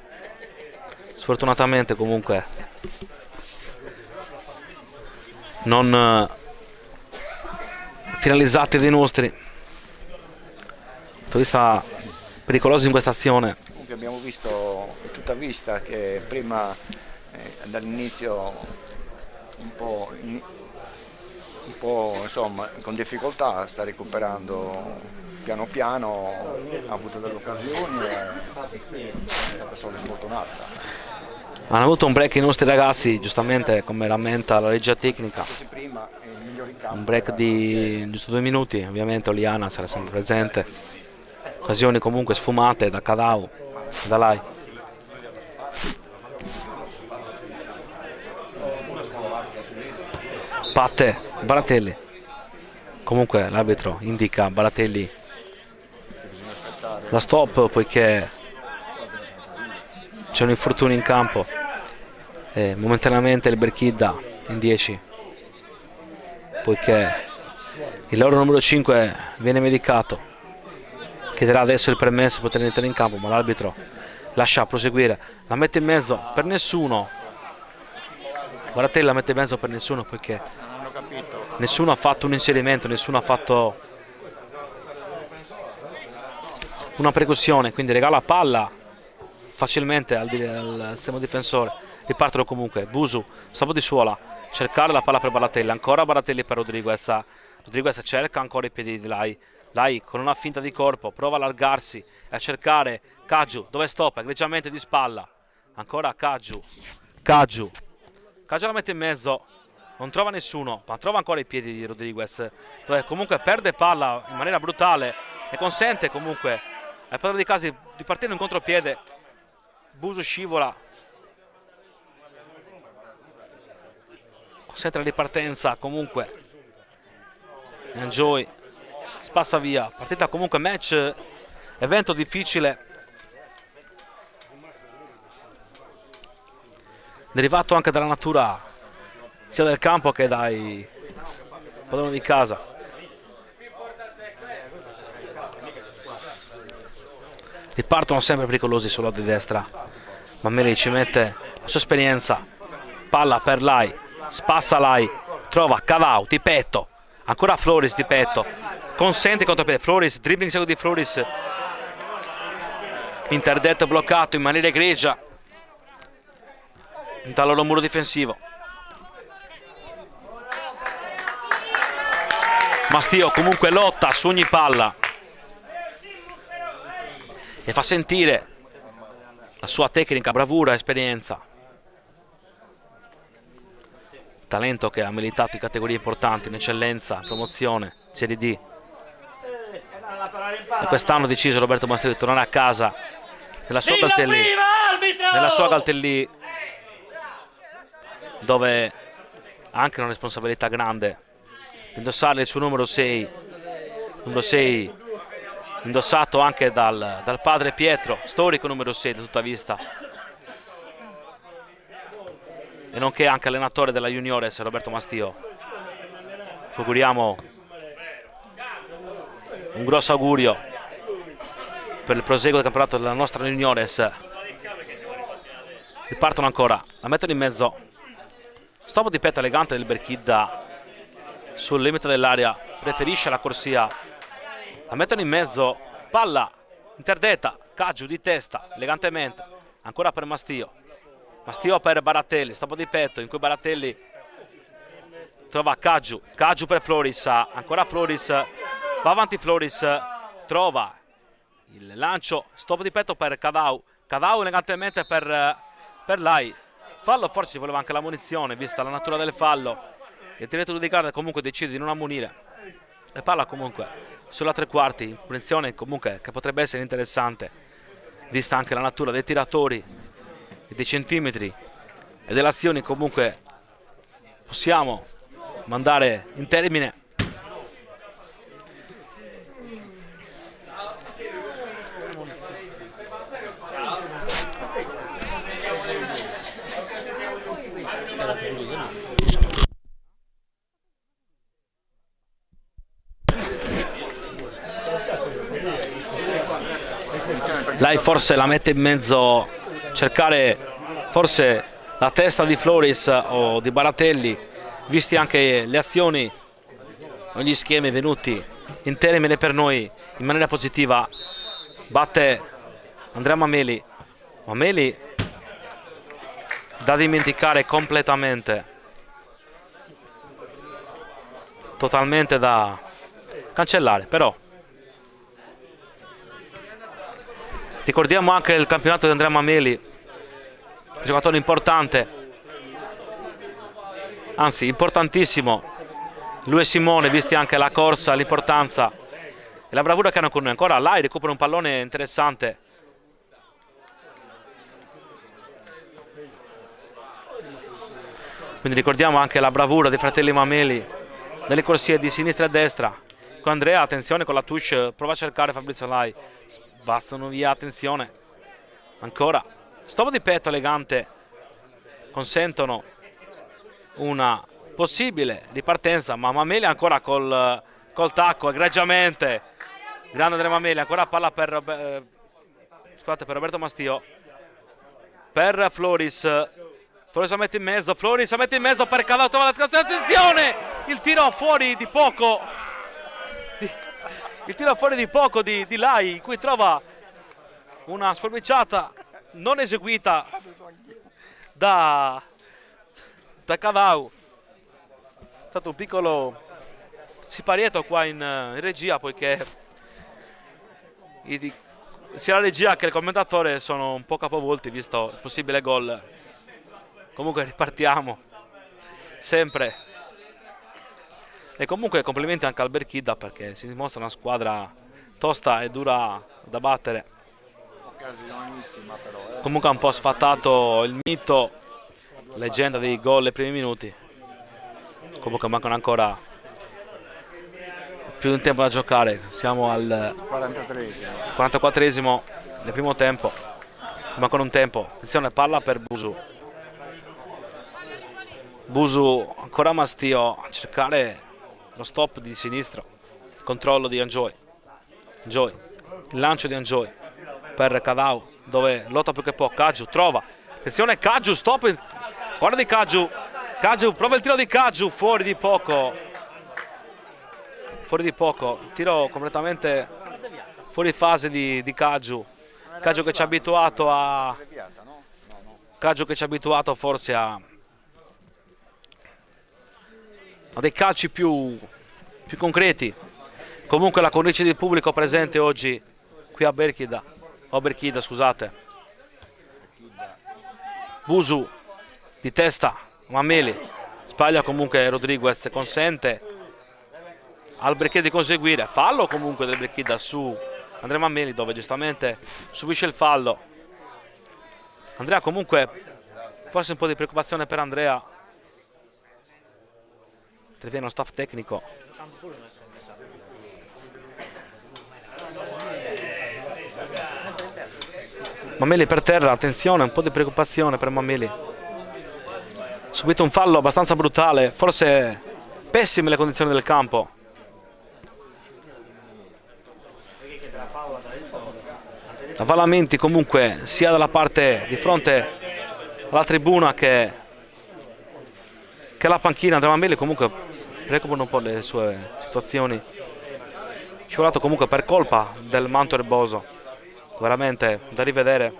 Sfortunatamente comunque non finalizzati dei nostri. Vista pericolosi in questa azione. Comunque abbiamo visto tutta vista che prima dall'inizio un po' insomma con difficoltà sta recuperando piano piano, ha avuto delle occasioni e è stata solo sfortunata. Hanno avuto un break i nostri ragazzi, giustamente come rammenta la regia tecnica. Prima i migliori in campo Un break di giusto 2 minuti, ovviamente Oliana sarà sempre presente. Occasioni comunque sfumate da Cadau, da Lai. Patte, Baratelli. Comunque l'arbitro indica a Baratelli la stop poiché c'è un infortunio in campo e momentaneamente il Berchidda in 10 poiché il loro numero 5 viene medicato. Chiederà adesso il permesso per poter entrare in campo, ma l'arbitro lascia proseguire, la mette in mezzo per nessuno. Baratelli la mette in mezzo per nessuno poiché nessuno ha fatto un inserimento, nessuno ha fatto una percussione, quindi regala palla facilmente al estremo difensore. Ripartono comunque Busu, stop di suola, cercare la palla per Baratelli, ancora Baratelli per Rodriguez. Rodriguez cerca ancora i piedi di Lai. Lai con una finta di corpo prova a allargarsi e a cercare Caggiu, dove stop egregiamente di spalla. Ancora Caggiu la mette in mezzo, non trova nessuno, ma trova ancora i piedi di Rodriguez, dove comunque perde palla in maniera brutale e consente comunque ai padroni di casa di partire in contropiede. Busu scivola, consente la ripartenza comunque. Enjoy spazza via, partita comunque match, evento difficile, derivato anche dalla natura sia del campo che dai padroni di casa. Ripartono sempre pericolosi sul lato di destra, ma Meli ci mette la sua esperienza. Palla per Lai, spazza Lai, trova Cadau di petto, ancora Floris di petto, consente contropiede Floris, dribbling seguito di Floris, interdetto bloccato in maniera egregia dal loro muro difensivo. Mastio comunque lotta su ogni palla e fa sentire la sua tecnica, bravura, esperienza, talento che ha militato in categorie importanti, in eccellenza, promozione, Serie D. E quest'anno ha deciso Roberto Mastio di tornare a casa nella sua Galtellì, dove ha anche una responsabilità grande di indossare il suo numero 6 indossato anche dal padre Pietro, storico numero 6 da tutta vista, e nonché anche allenatore della Juniores Roberto Mastio. Auguriamo un grosso augurio per il proseguo del campionato della nostra Juniores. Ripartono ancora, la mettono in mezzo, stop di petto elegante del Berchidda sul limite dell'area, preferisce la corsia, la mettono in mezzo, palla interdetta, Caggiu di testa elegantemente, ancora per Mastio per Baratelli, stop di petto in cui Baratelli trova Caggiu per Floris, ancora Floris, va avanti Floris, trova il lancio, stop di petto per Cadau elegantemente per Lai. Fallo, forse ci voleva anche la munizione vista la natura del fallo. Il direttore di gara comunque decide di non ammonire e palla comunque sulla tre quarti, punizione comunque che potrebbe essere interessante vista anche la natura dei tiratori e dei centimetri e delle azioni. Comunque possiamo mandare in termine. Lei forse la mette in mezzo, cercare forse la testa di Floris o di Baratelli, visti anche le azioni o gli schemi venuti in termine per noi in maniera positiva. Batte Andrea Mameli da dimenticare completamente, totalmente da cancellare, però ricordiamo anche il campionato di Andrea Mameli, giocatore importante, anzi importantissimo, lui e Simone, visti anche la corsa, l'importanza e la bravura che hanno con noi. Ancora Lai recupera un pallone interessante, quindi ricordiamo anche la bravura dei fratelli Mameli nelle corsie di sinistra e destra. Con Andrea, attenzione con la touch, prova a cercare Fabrizio Lai, bastano via, attenzione, ancora stop di petto elegante, consentono una possibile ripartenza, ma Mameli ancora col tacco egregiamente, grande Andrea Mameli, ancora palla per Roberto Mastio, per Floris la mette in mezzo, per Cadau, attenzione, il tiro fuori di poco di Lai, in cui trova una sforbiciata non eseguita da Cadau. È stato un piccolo siparietto qua in regia, poiché sia la regia che il commentatore sono un po' capovolti visto il possibile gol. Comunque ripartiamo sempre. E comunque complimenti anche al Berchida, perché si dimostra una squadra tosta e dura da battere. Comunque ha un po' sfatato il mito, leggenda dei gol ai primi minuti. Comunque mancano ancora più di un tempo da giocare, siamo al 44esimo del primo tempo, mancano un tempo. Attenzione, palla per Busu, ancora Mastio a cercare lo stop di sinistro, controllo di Angioi, il lancio di Angioi per Cadau, dove lotta più che può. Caggiu trova, attenzione Caggiu, stop, guarda di Caggiu, prova il tiro di Caggiu, fuori di poco, tiro completamente fuori fase di Caggiu che ci ha abituato forse a dei calci più concreti. Comunque la cornice di pubblico presente oggi qui a Berchida, scusate. Busu di testa, Mameli sbaglia, comunque Rodriguez consente al Berchida di conseguire fallo comunque del Berchida su Andrea Mameli, dove giustamente subisce il fallo. Andrea comunque, forse un po' di preoccupazione per Andrea. Interviene lo staff tecnico. Mameli per terra, attenzione, un po' di preoccupazione per Mameli. Subito un fallo abbastanza brutale, forse pessime le condizioni del campo. Avvallamenti comunque sia dalla parte di fronte alla tribuna che la panchina. Andrea Mameli comunque preoccupano un po' le sue situazioni. Scivolato comunque per colpa del manto erboso, veramente da rivedere.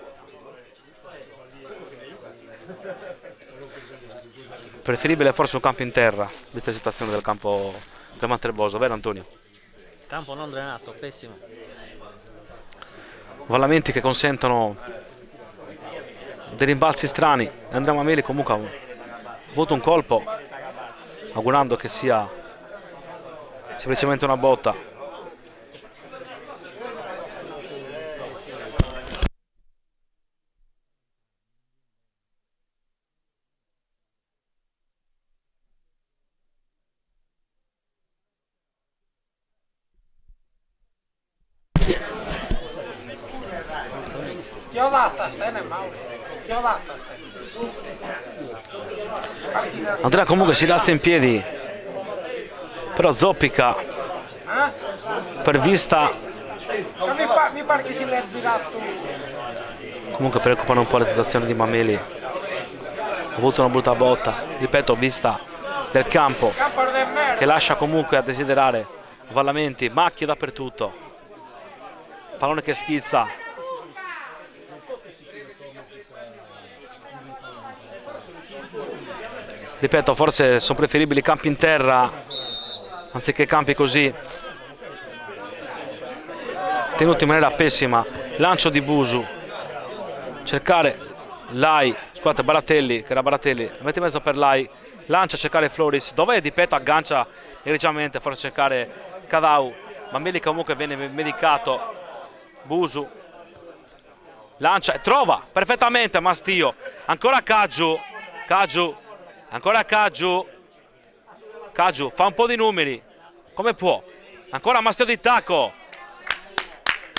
Preferibile forse un campo in terra, vista la situazione del campo del Monterboso, vero Antonio? Campo non drenato, pessimo. Vallamenti che consentono dei rimbalzi strani. Andrea Mameli comunque ha avuto un colpo, augurando che sia semplicemente una botta. Andrea comunque si alza in piedi, però zoppica per vista. Mi pare che si l'è sbirato. Comunque preoccupano un po' le situazioni di Mameli. Ha avuto una brutta botta, ripeto, vista del campo che lascia comunque a desiderare. Vallamenti, macchie dappertutto, pallone che schizza. Ripeto, forse sono preferibili campi in terra anziché campi così tenuti in maniera pessima. Lancio di Busu, cercare Lai, scusate, Baratelli, che era Baratelli, mette in mezzo per Lai, lancia a cercare Floris, dov'è Di Petto, aggancia egregiamente, forse cercare Cadau. Mameli comunque viene medicato. Busu lancia e trova perfettamente Mastio, ancora Caggiu, ancora Caggiu fa un po' di numeri come può, ancora Mastio di tacco.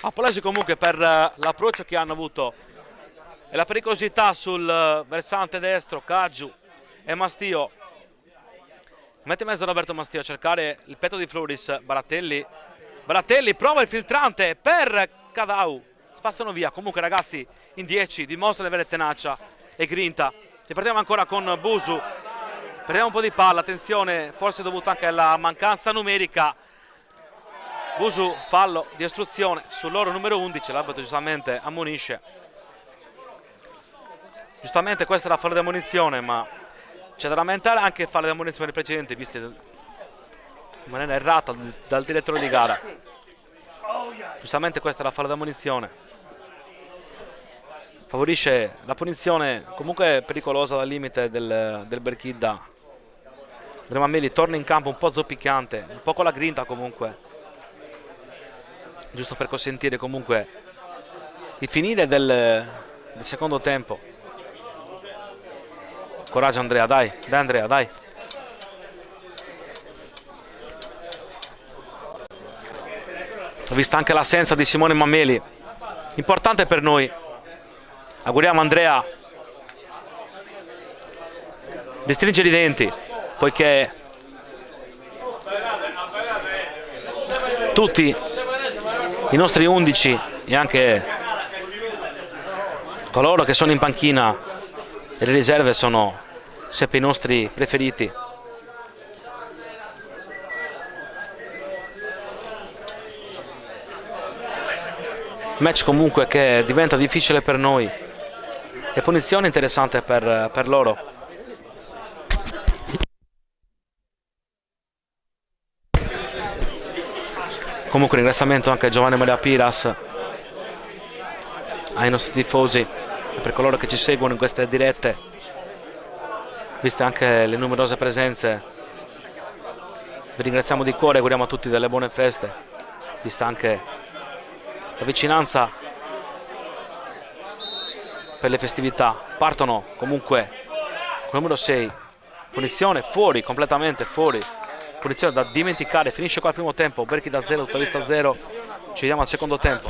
Applausi comunque per l'approccio che hanno avuto e la pericolosità sul versante destro. Caggiu e Mastio, mette in mezzo Roberto Mastio a cercare il petto di Floris. Baratelli prova il filtrante per Cadau, spazzano via. Comunque ragazzi, in 10 dimostrano di avere tenacia e grinta. Ripartiamo ancora con Busu, perdiamo un po' di palla, attenzione, forse dovuto anche alla mancanza numerica. Busu, fallo di ostruzione sul loro numero 11, l'arbitro giustamente ammonisce. Giustamente questa era fallo di ammonizione, ma c'è da lamentare anche fallo di ammonizione precedenti viste in maniera errata dal direttore di gara. Giustamente questa era fallo di ammonizione, favorisce la punizione comunque pericolosa dal limite del Berchidda. Andrea Mameli torna in campo un po' zoppicante, un po' con la grinta comunque, giusto per consentire comunque di finire del secondo tempo. Coraggio Andrea, dai Andrea, dai. Ho visto anche l'assenza di Simone Mameli, importante per noi. Auguriamo a Andrea di stringere i denti, poiché tutti i nostri 11 e anche coloro che sono in panchina e le riserve sono sempre i nostri preferiti. Match comunque che diventa difficile per noi e punizione interessante per loro. Comunque ringraziamento anche a Giovanni Maria Piras, ai nostri tifosi e per coloro che ci seguono in queste dirette, viste anche le numerose presenze. Vi ringraziamo di cuore e auguriamo a tutti delle buone feste, vista anche la vicinanza per le festività. Partono comunque con il numero 6, punizione fuori, completamente fuori, punizione da dimenticare. Finisce qua il primo tempo, Berchidda 0, Tutta 0. Ci vediamo al secondo tempo.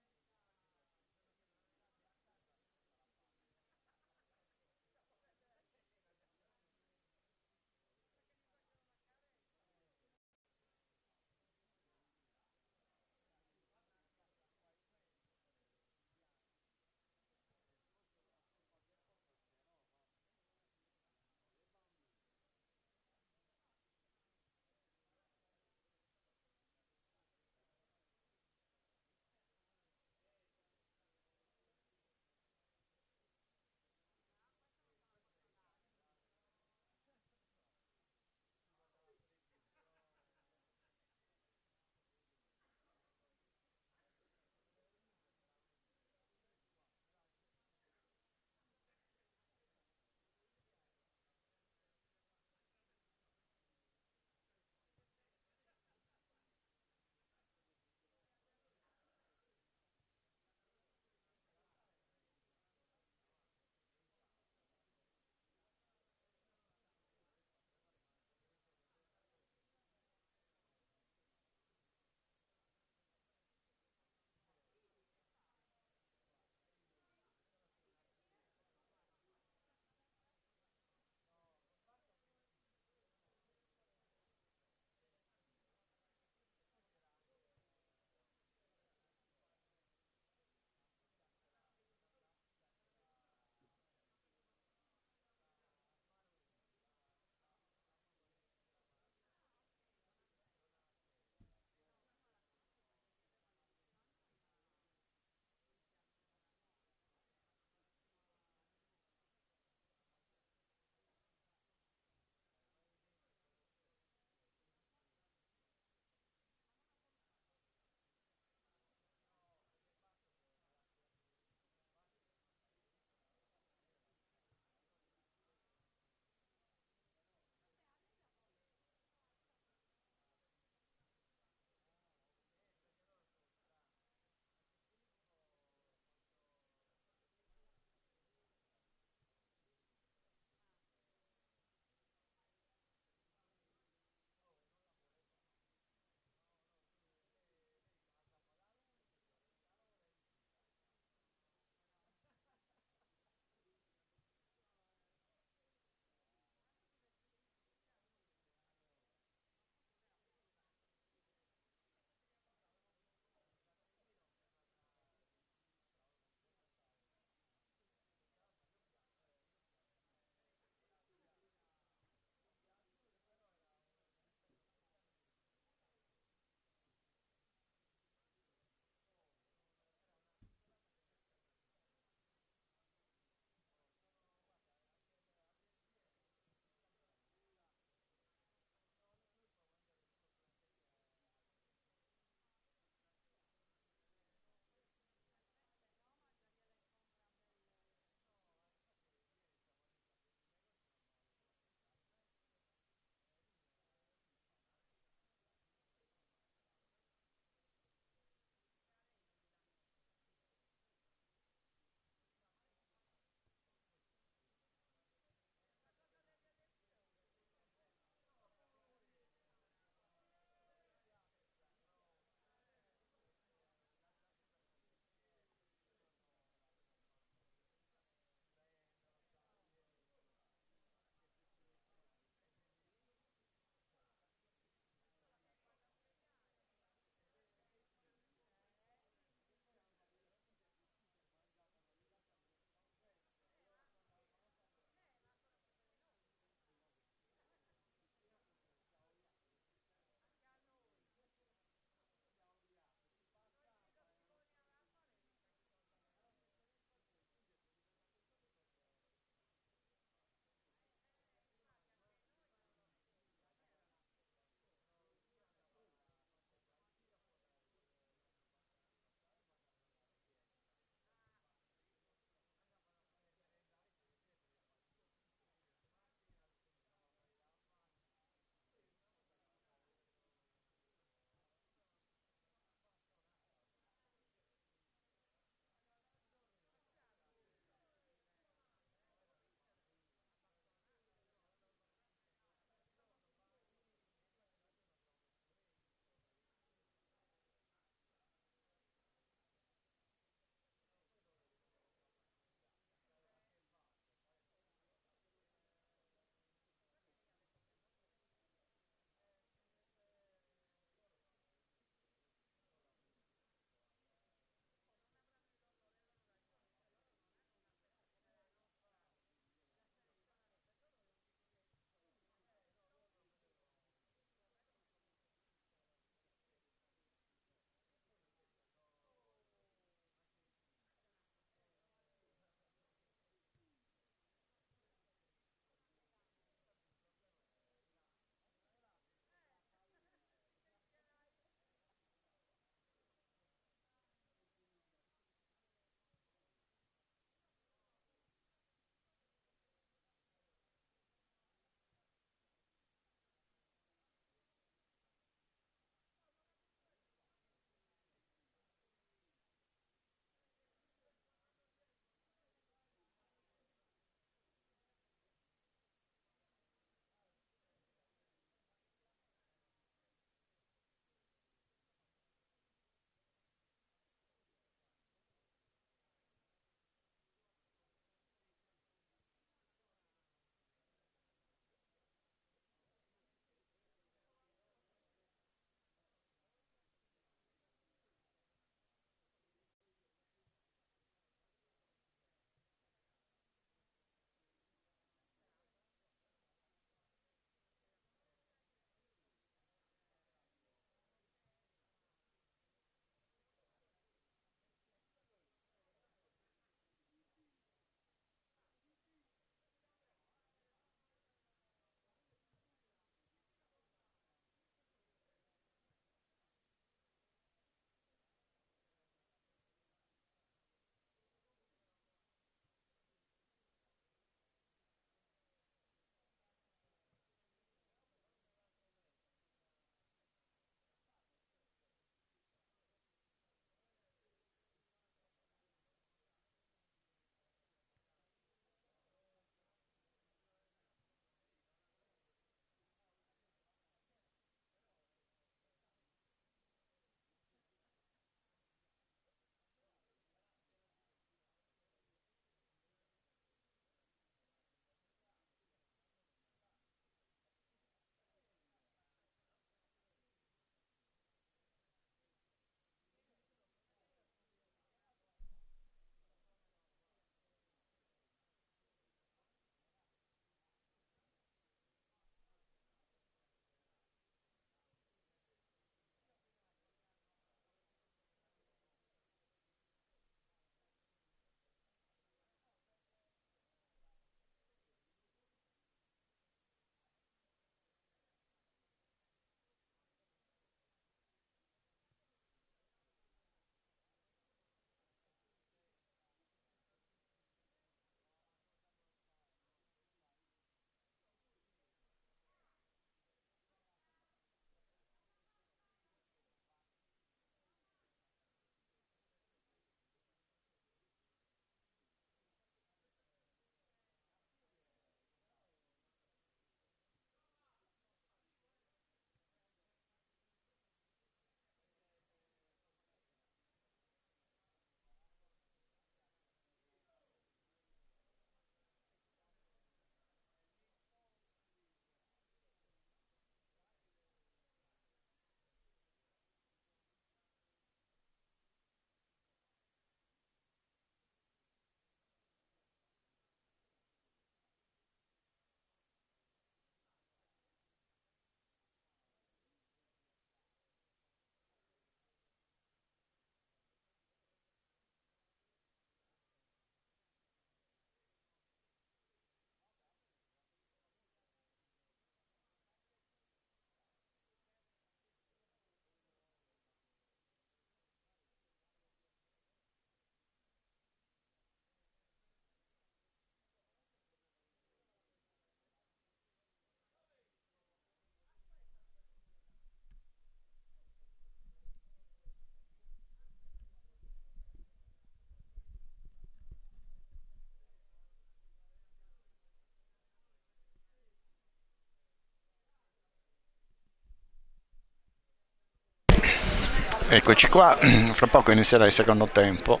Eccoci qua, fra poco inizierà il secondo tempo,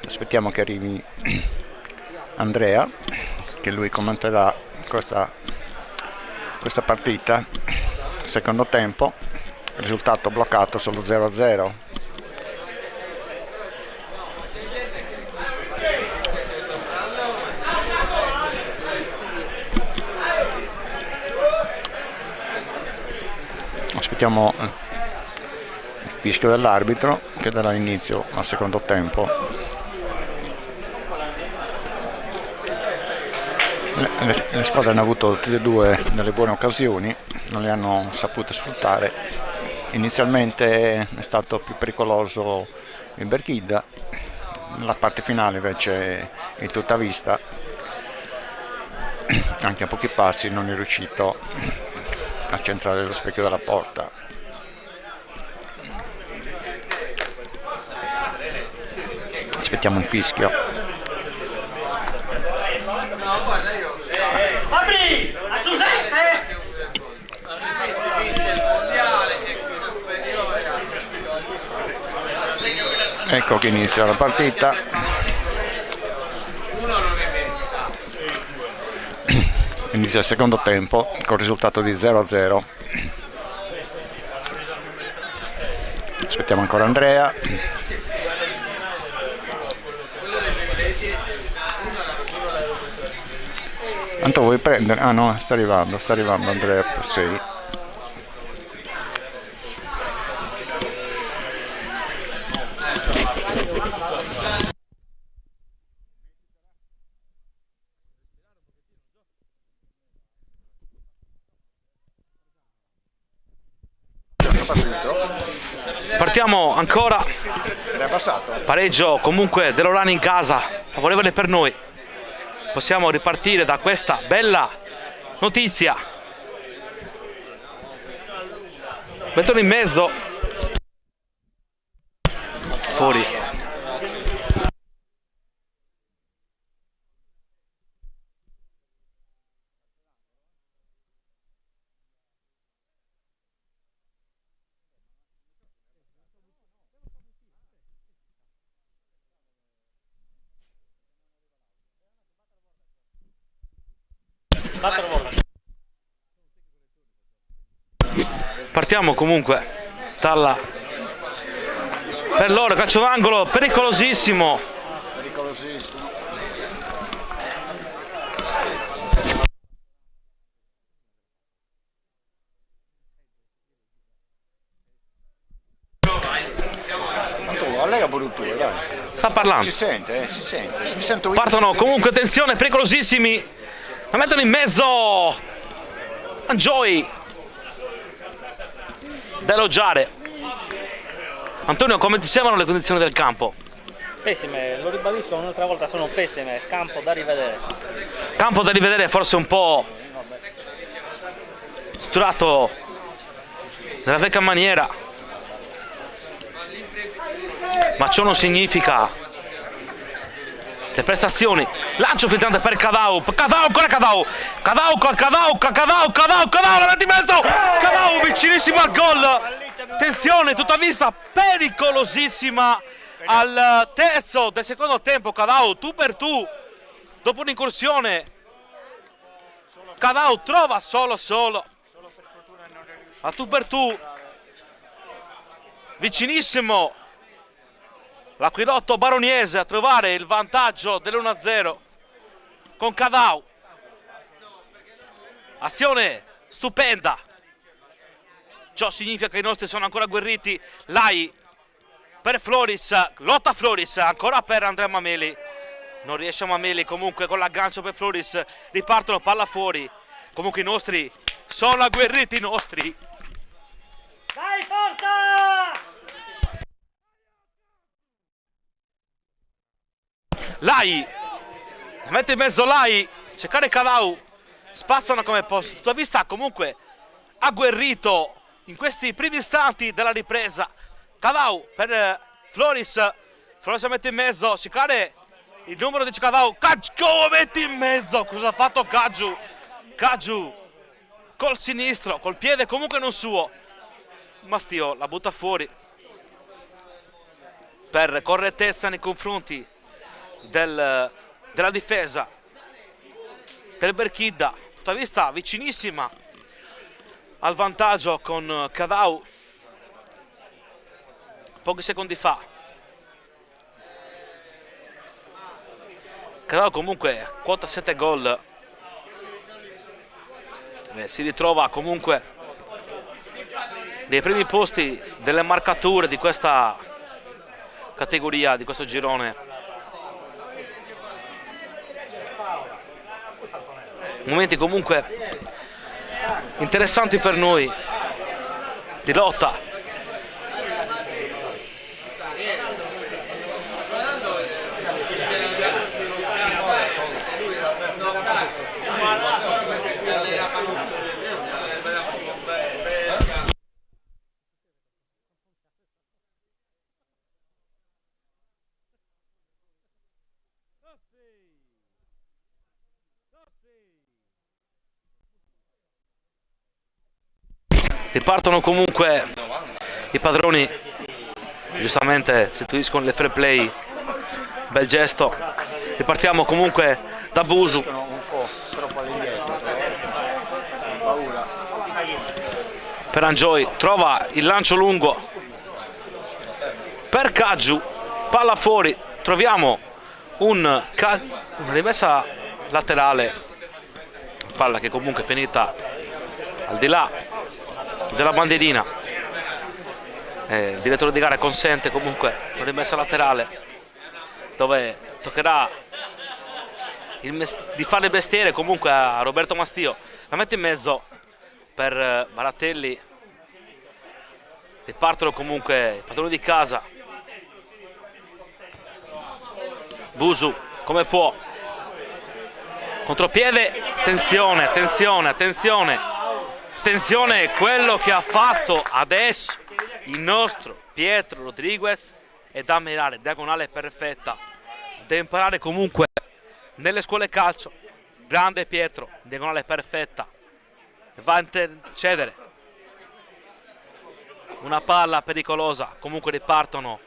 aspettiamo che arrivi Andrea, che lui commenterà questa partita. Secondo tempo, risultato bloccato solo 0-0. Aspettiamo il fischio dell'arbitro che darà inizio al secondo tempo. Le squadre hanno avuto tutte e due delle buone occasioni, non le hanno sapute sfruttare. Inizialmente è stato più pericoloso il Berchida, nella parte finale invece è tutta vista, anche a pochi passi non è riuscito a centrare lo specchio della porta. Aspettiamo il fischio. Fabri! A su 7! Ecco che inizia la partita. Inizia il secondo tempo con risultato di 0-0. Aspettiamo ancora Andrea. Tanto vuoi prendere? Ah no, sta arrivando Andrea per 6. Partiamo ancora, pareggio comunque dell'Orani in casa, favorevole per noi. Possiamo ripartire da questa bella notizia. Mettono in mezzo, fuori. Partiamo comunque dalla per loro, calcio d'angolo pericolosissimo. Sta parlando. Si sente. Mi sento io. Partono comunque, attenzione, pericolosissimi. La mettono in mezzo. Joy da elogiare. Antonio, come ti sembrano le condizioni del campo? Pessime, lo ribadisco un'altra volta, sono pessime, campo da rivedere. Campo da rivedere, forse un po' strutturato nella vecchia maniera, ma ciò non significa le prestazioni. Lancio filtrante per Cadau, ancora Cadau, la mette in mezzo, Cadau vicinissimo al gol. Attenzione, tutta vista pericolosissima al terzo del secondo tempo. Cadau tu per tu, dopo un'incursione Cadau trova solo a tu per tu, vicinissimo l'Acquirotto Baroniese a trovare il vantaggio dell'1-0 con Cadau. Azione stupenda. Ciò significa che i nostri sono ancora agguerriti. Lai per Floris, lotta Floris, ancora per Andrea Mameli. Non riesce Mameli, comunque con l'aggancio per Floris. Ripartono, palla fuori. Comunque i nostri sono agguerriti, i nostri. Dai, forza! Lai mette in mezzo Lai, cercare Cadau, spazzano come possono. Tutta vista comunque agguerrito in questi primi istanti della ripresa. Cadau per Floris, Floris mette in mezzo, cercare il numero di Cadau. Caggiu mette in mezzo, cosa ha fatto Caggiu? Caggiu col sinistro, col piede comunque non suo. Mastio la butta fuori. per correttezza nei confronti della difesa del Berchidda. Tutta vista vicinissima al vantaggio con Cadau pochi secondi fa. Cadau comunque quota 7 gol, si ritrova comunque nei primi posti delle marcature di questa categoria, di questo girone. Momenti comunque interessanti per noi di lotta. Ripartono comunque i padroni, giustamente si istituiscono le free play, bel gesto. Ripartiamo comunque da Busu. Un po' troppo all'indietro, paura. Perangioi trova il lancio lungo per Caggiu, palla fuori, troviamo una rimessa laterale, palla che comunque è finita al di là della bandierina. Il direttore di gara consente comunque una rimessa laterale dove toccherà di fare il mestiere comunque a Roberto Mastio. La mette in mezzo per Baratelli. Ripartono comunque i padroni di casa. Busu come può, contropiede, tensione, tensione, attenzione. Attenzione quello che ha fatto adesso il nostro Pietro Rodriguez è da ammirare, diagonale perfetta, da imparare comunque nelle scuole calcio. Grande Pietro, diagonale perfetta, va a intercedere una palla pericolosa, comunque ripartono,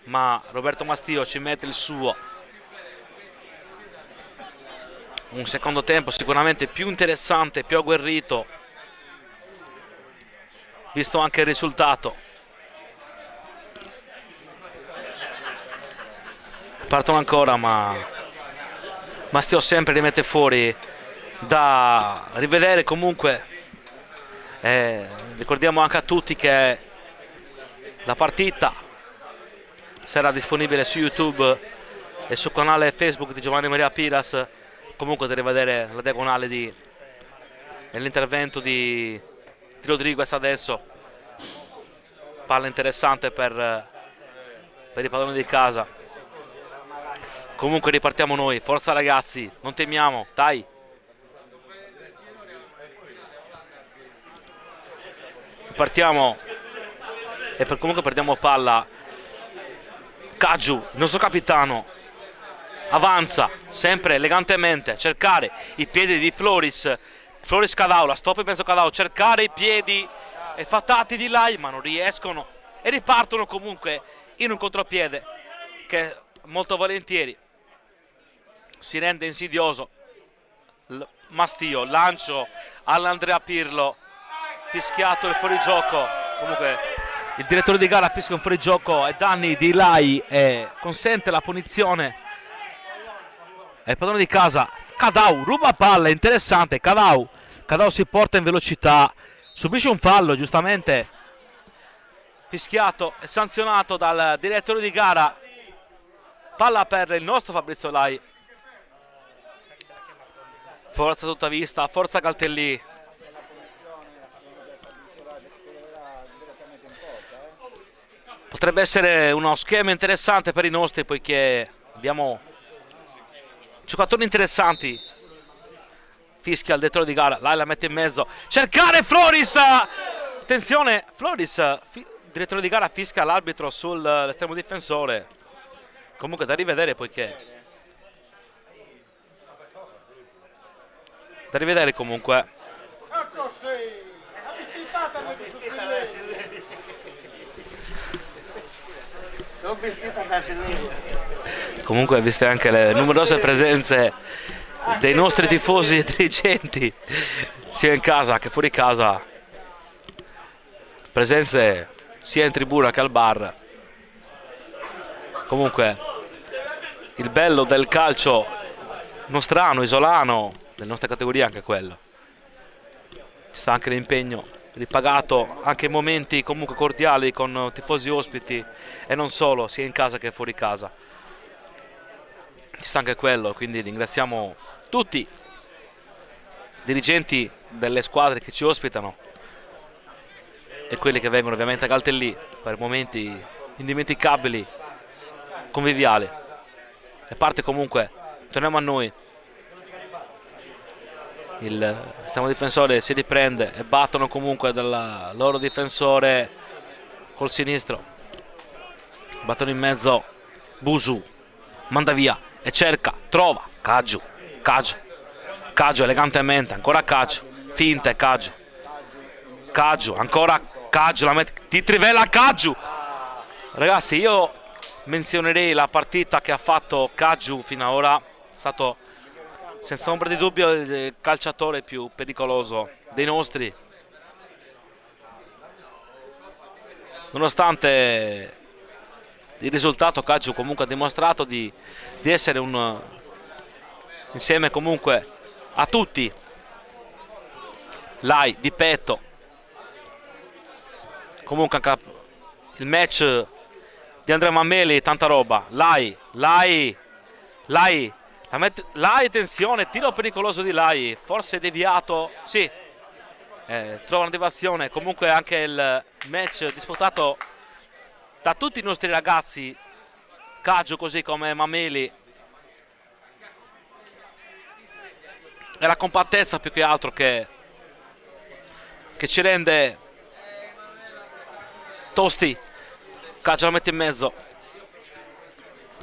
ma Roberto Mastio ci mette il suo. Un secondo tempo sicuramente più interessante, più agguerrito, visto anche il risultato. Partono ancora, ma Mastio sempre li mette fuori. Da rivedere comunque, ricordiamo anche a tutti che la partita sarà disponibile su YouTube e sul canale Facebook di Giovanni Maria Piras. Comunque devi vedere la diagonale nell'intervento di Rodriguez adesso. Palla interessante per i padroni di casa. Comunque ripartiamo noi, forza ragazzi, non temiamo, dai. Partiamo e comunque perdiamo palla. Caggiu, il nostro capitano, avanza sempre elegantemente a cercare i piedi di Floris Cadau, la stop in mezzo Cadau, cercare i piedi e Fatati di là, ma non riescono e ripartono comunque in un contropiede che molto volentieri si rende insidioso. Mastio, lancio all'Andrea Pirlo, fischiato il fuorigioco. Comunque il direttore di gara fischia un fuorigioco ai danni di Lai e consente la punizione. E il padrone di casa Cadau ruba palla, interessante. Cadau si porta in velocità, subisce un fallo giustamente fischiato e sanzionato dal direttore di gara. Palla per il nostro Fabrizio Lai. Forza tutta vista, forza Caltellì. Potrebbe essere uno schema interessante per i nostri, poiché abbiamo giocatori interessanti. Fischia il direttore di gara, Lai la mette in mezzo, cercare Floris, attenzione Floris, direttore di gara fischia l'arbitro sull'estremo difensore. Comunque da rivedere, poiché da rivedere comunque. Ecco sì, la vistitata di Suzzilesi. Comunque, viste anche le numerose presenze dei nostri tifosi e dirigenti, sia in casa che fuori casa, presenze sia in tribuna che al bar. Comunque, il bello del calcio nostrano, isolano, delle nostre categorie, anche quello. Ci sta anche l'impegno ripagato, anche in momenti comunque cordiali con tifosi ospiti e non solo, sia in casa che fuori casa. Ci sta anche quello, quindi ringraziamo tutti i dirigenti delle squadre che ci ospitano e quelli che vengono ovviamente a Galtellì per momenti indimenticabili, conviviali. E parte comunque, torniamo a noi. Il estremo difensore si riprende e battono comunque dal loro difensore col sinistro. Battono in mezzo Busu, manda via e cerca, trova Caggiu, elegantemente, ancora Caggiu, finta e Caggiu, ancora Caggiu, la mette, ti trivela Caggiu. Ragazzi, io menzionerei la partita che ha fatto Caggiu fino ad ora. È stato senza ombra di dubbio il calciatore più pericoloso dei nostri, nonostante il risultato. Caggiu comunque ha dimostrato di essere un, insieme comunque a tutti, Lai, Di Petto, comunque anche il match di Andrea Mameli, tanta roba. Lai, attenzione, tiro pericoloso di Lai, forse deviato, sì, trova una deviazione. Comunque anche il match disputato da tutti i nostri ragazzi, Caggiu così come Mameli, è la compattezza più che altro che ci rende tosti. Caggiu la mette in mezzo,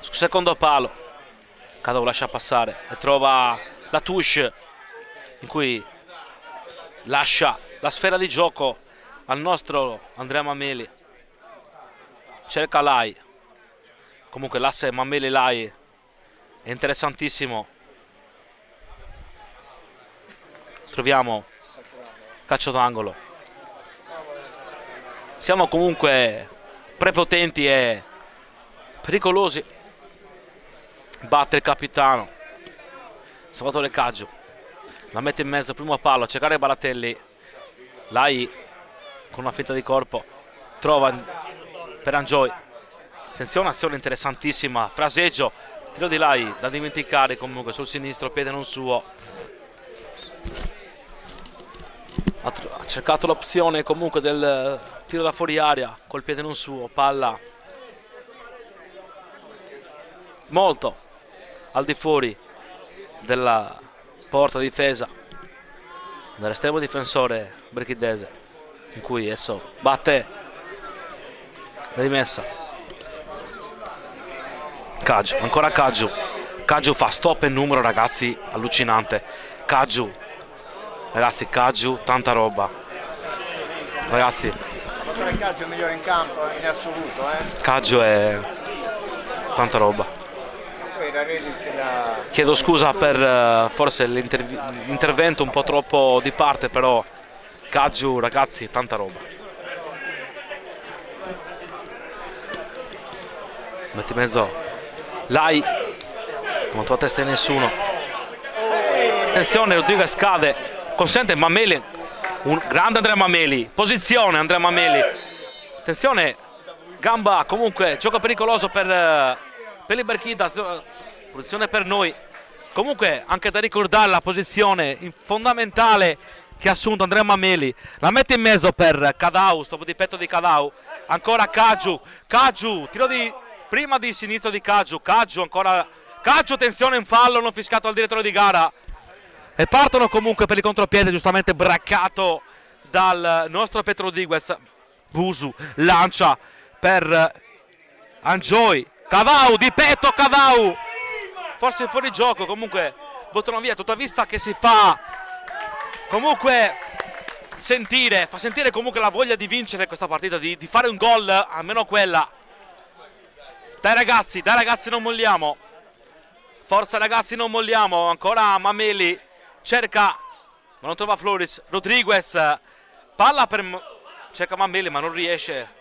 secondo palo, Cadao lascia passare e trova la touche in cui lascia la sfera di gioco al nostro Andrea Mameli. Cerca Lai, comunque l'asse Mameli-Lai è interessantissimo. Troviamo calcio d'angolo. Siamo comunque prepotenti e pericolosi. Batte il capitano Salvatore Caggiu, la mette in mezzo, primo palo, a cercare Baratelli. Lai con una finta di corpo trova per Angioi. Attenzione, azione interessantissima, fraseggio, tiro di Lai da dimenticare comunque sul sinistro, piede non suo. Ha cercato l'opzione comunque del tiro da fuori area col piede non suo, palla molto al di fuori della porta difesa dell'estremo difensore berchidese, in cui esso batte la rimessa. Caggiu, ancora Caggiu fa stop e numero, ragazzi, allucinante. Caggiu, tanta roba, ragazzi. Il Caggiu è il migliore in campo in assoluto, Caggiu è tanta roba. Chiedo scusa per forse l'intervento un po' troppo di parte, però Caggiu, ragazzi, tanta roba. Metti in mezzo Lai, non trova testa di nessuno. Attenzione, Rodriguez cade, consente Mameli, un grande Andrea Mameli, posizione Andrea Mameli. Attenzione, gamba, comunque gioco pericoloso per l'Iberchida, posizione per noi. Comunque anche da ricordare la posizione fondamentale che ha assunto Andrea Mameli. La mette in mezzo per Cadao, stop di petto di Cadao. Ancora Caggiu, tiro di prima di sinistro di Caggiu, ancora Caggiu, attenzione, in fallo non fiscato al direttore di gara. E partono comunque per il contropiede, giustamente braccato dal nostro Petro Rodriguez. Busu lancia per Angioi, Cadao, di petto Cadao, forse fuori gioco, comunque buttano via, tutta vista che si fa comunque fa sentire comunque la voglia di vincere questa partita, di fare un gol, almeno quella. Dai ragazzi, non molliamo. Forza ragazzi, non molliamo. Ancora Mameli cerca, ma non trova Flores. Rodriguez, palla per... cerca Mameli ma non riesce.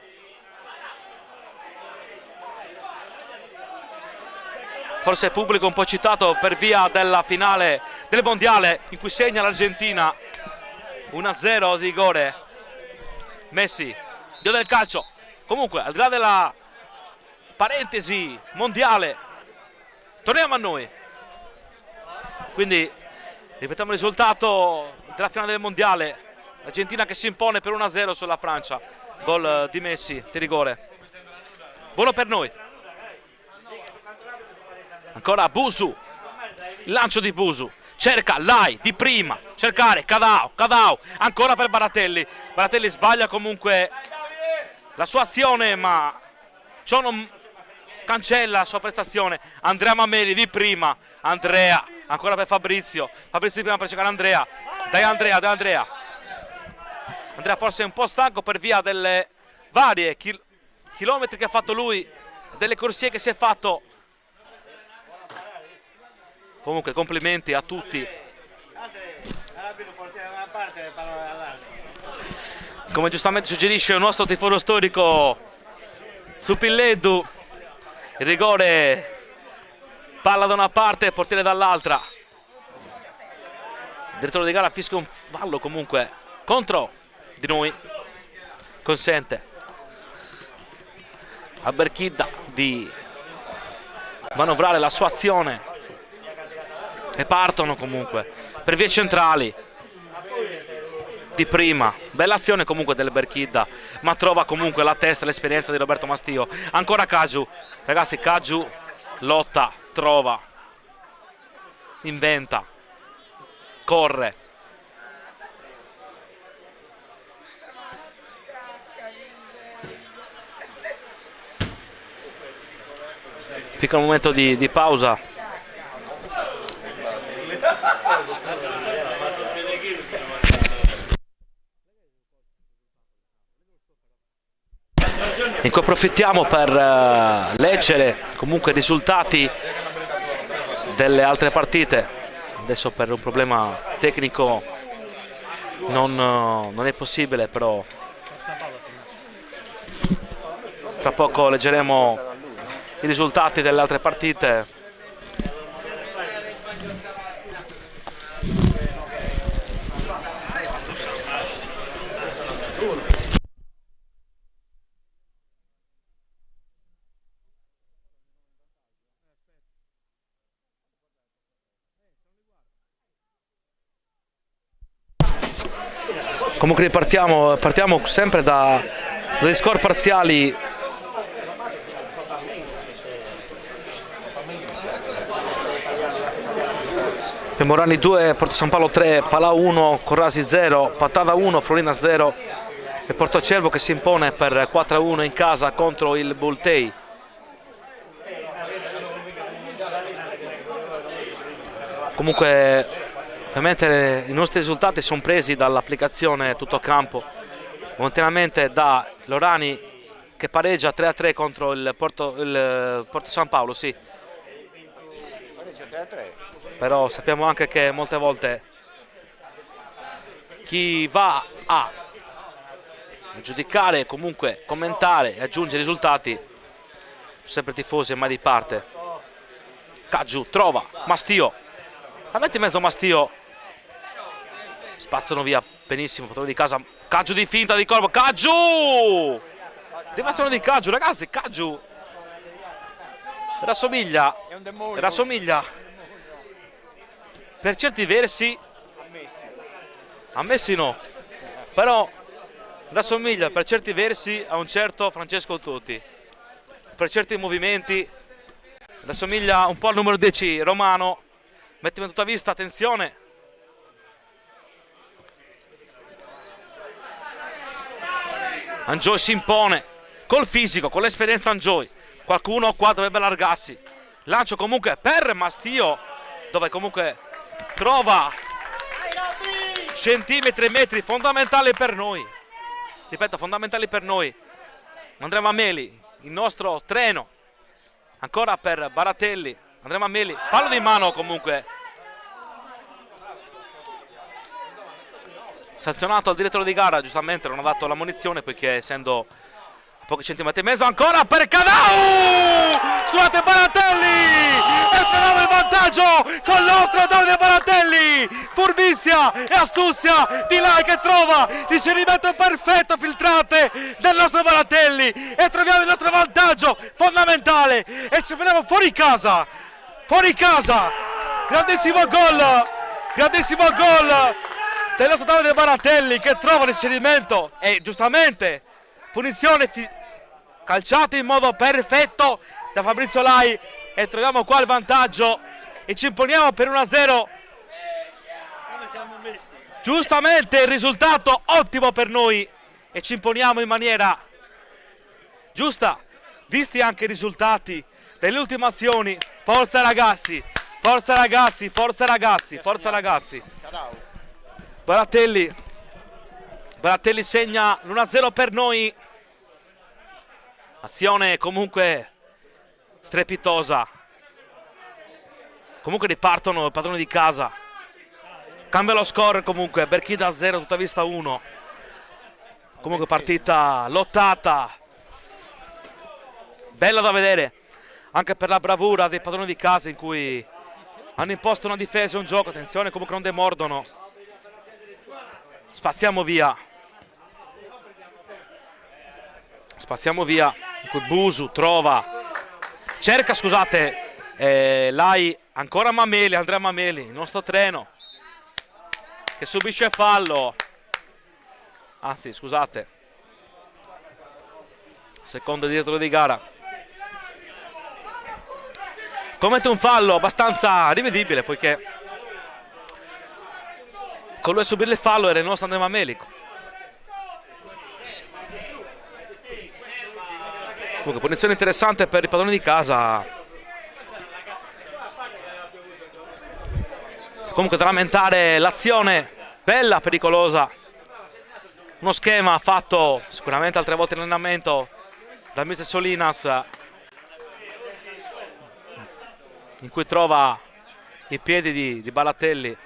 Forse il pubblico un po' eccitato per via della finale del mondiale in cui segna l'Argentina. 1-0 di rigore. Messi, dio del calcio. Comunque, al di là della parentesi mondiale, torniamo a noi. Quindi ripetiamo il risultato della finale del mondiale. L'Argentina che si impone per 1-0 sulla Francia. Gol di Messi di rigore. Buono per noi. Ancora Busu. Il lancio di Busu. Cerca Lai di prima. Cercare Cadao. Ancora per Baratelli. Baratelli sbaglia comunque la sua azione, ma ciò non cancella la sua prestazione. Andrea Mameli di prima. Andrea. Ancora per Fabrizio. Fabrizio di prima per cercare Andrea. Dai Andrea. Andrea forse è un po' stanco per via delle varie chilometri che ha fatto lui, delle corsie che si è fatto. Comunque complimenti a tutti. Come giustamente suggerisce il nostro tifoso storico su Pilleddu, il rigore, palla da una parte e portiere dall'altra. Il direttore di gara fischia un fallo comunque contro di noi, consente a Berchidda di manovrare la sua azione e partono comunque per vie centrali di prima. Bella azione comunque del Berchidda, ma trova comunque la testa e l'esperienza di Roberto Mastio. Ancora Caggiu, ragazzi, Caggiu lotta, trova, inventa, corre. Piccolo momento di pausa. In cui approfittiamo per leggere comunque i risultati delle altre partite. Adesso per un problema tecnico non è possibile, però tra poco leggeremo i risultati delle altre partite. Comunque partiamo sempre dagli score parziali. Morani 2, Porto San Paolo 3, Pala 1, Corrasi 0, Patada 1, Florina 0 e Porto Cervo che si impone per 4-1 in casa contro il Bultei. Comunque ovviamente i nostri risultati sono presi dall'applicazione tutto a campo, momentaneamente da Lorani che pareggia 3-3 contro il Porto San Paolo, sì. Però sappiamo anche che molte volte chi va a giudicare, comunque commentare e aggiungere risultati sono sempre tifosi e mai di parte. Caggiu trova Mastio, la mette in mezzo Mastio, spazzano via benissimo, padrone di casa. Caggiu di finta di colpo, Caggiu, devastazione di Caggiu, ragazzi. Caggiu rassomiglia per certi versi a Messi no, però rassomiglia per certi versi a un certo Francesco Totti, per certi movimenti rassomiglia un po' al numero 10 romano. Mettimi tutta vista, attenzione, Angioi si impone col fisico, con l'esperienza Angioi. Qualcuno qua dovrebbe allargarsi. Lancio comunque per Mastio, dove comunque trova centimetri e metri fondamentali per noi. Ripeto, fondamentali per noi. Andrea Mameli, il nostro treno, ancora per Baratelli, Andrea Mameli, fallo di mano comunque. Sanzionato al direttore di gara, giustamente non ha dato la munizione poiché essendo a pochi centimetri e mezzo, ancora per Cadau! Scusate, Baratelli! E troviamo il vantaggio con il nostro Davide Baratelli! Furbizia e astuzia di là che trova l'inserimento perfetto, filtrante del nostro Baratelli e troviamo il nostro vantaggio fondamentale e ci vediamo fuori casa! Fuori casa! Grandissimo gol del nostro Davide Baratelli che trova l'inserimento e giustamente punizione calciata in modo perfetto da Fabrizio Lai e troviamo qua il vantaggio e ci imponiamo per 1-0. Giustamente il risultato ottimo per noi e ci imponiamo in maniera giusta, visti anche i risultati delle ultime azioni. Forza ragazzi, forza ragazzi, forza ragazzi, forza ragazzi. Baratelli segna l'1-0 per noi. Azione comunque strepitosa. Comunque ripartono i padroni di casa. Cambia lo score comunque. Berchida 0, tutta vista 1. Comunque partita lottata. Bella da vedere. Anche per la bravura dei padroni di casa in cui hanno imposto una difesa e un gioco. Attenzione, comunque non demordono. Spaziamo via. In cui Busu trova. Cerca, scusate, Lai, ancora Mameli, Andrea Mameli, il nostro treno. Che subisce fallo. Anzi, scusate. Secondo dietro di gara. Commette un fallo abbastanza rivedibile poiché con lui a subire il fallo era il nostro Andrea Mameli. Comunque punizione interessante per i padroni di casa. Comunque da lamentare l'azione bella, pericolosa. Uno schema fatto sicuramente altre volte in allenamento dal mister Solinas, in cui trova i piedi di Baratelli.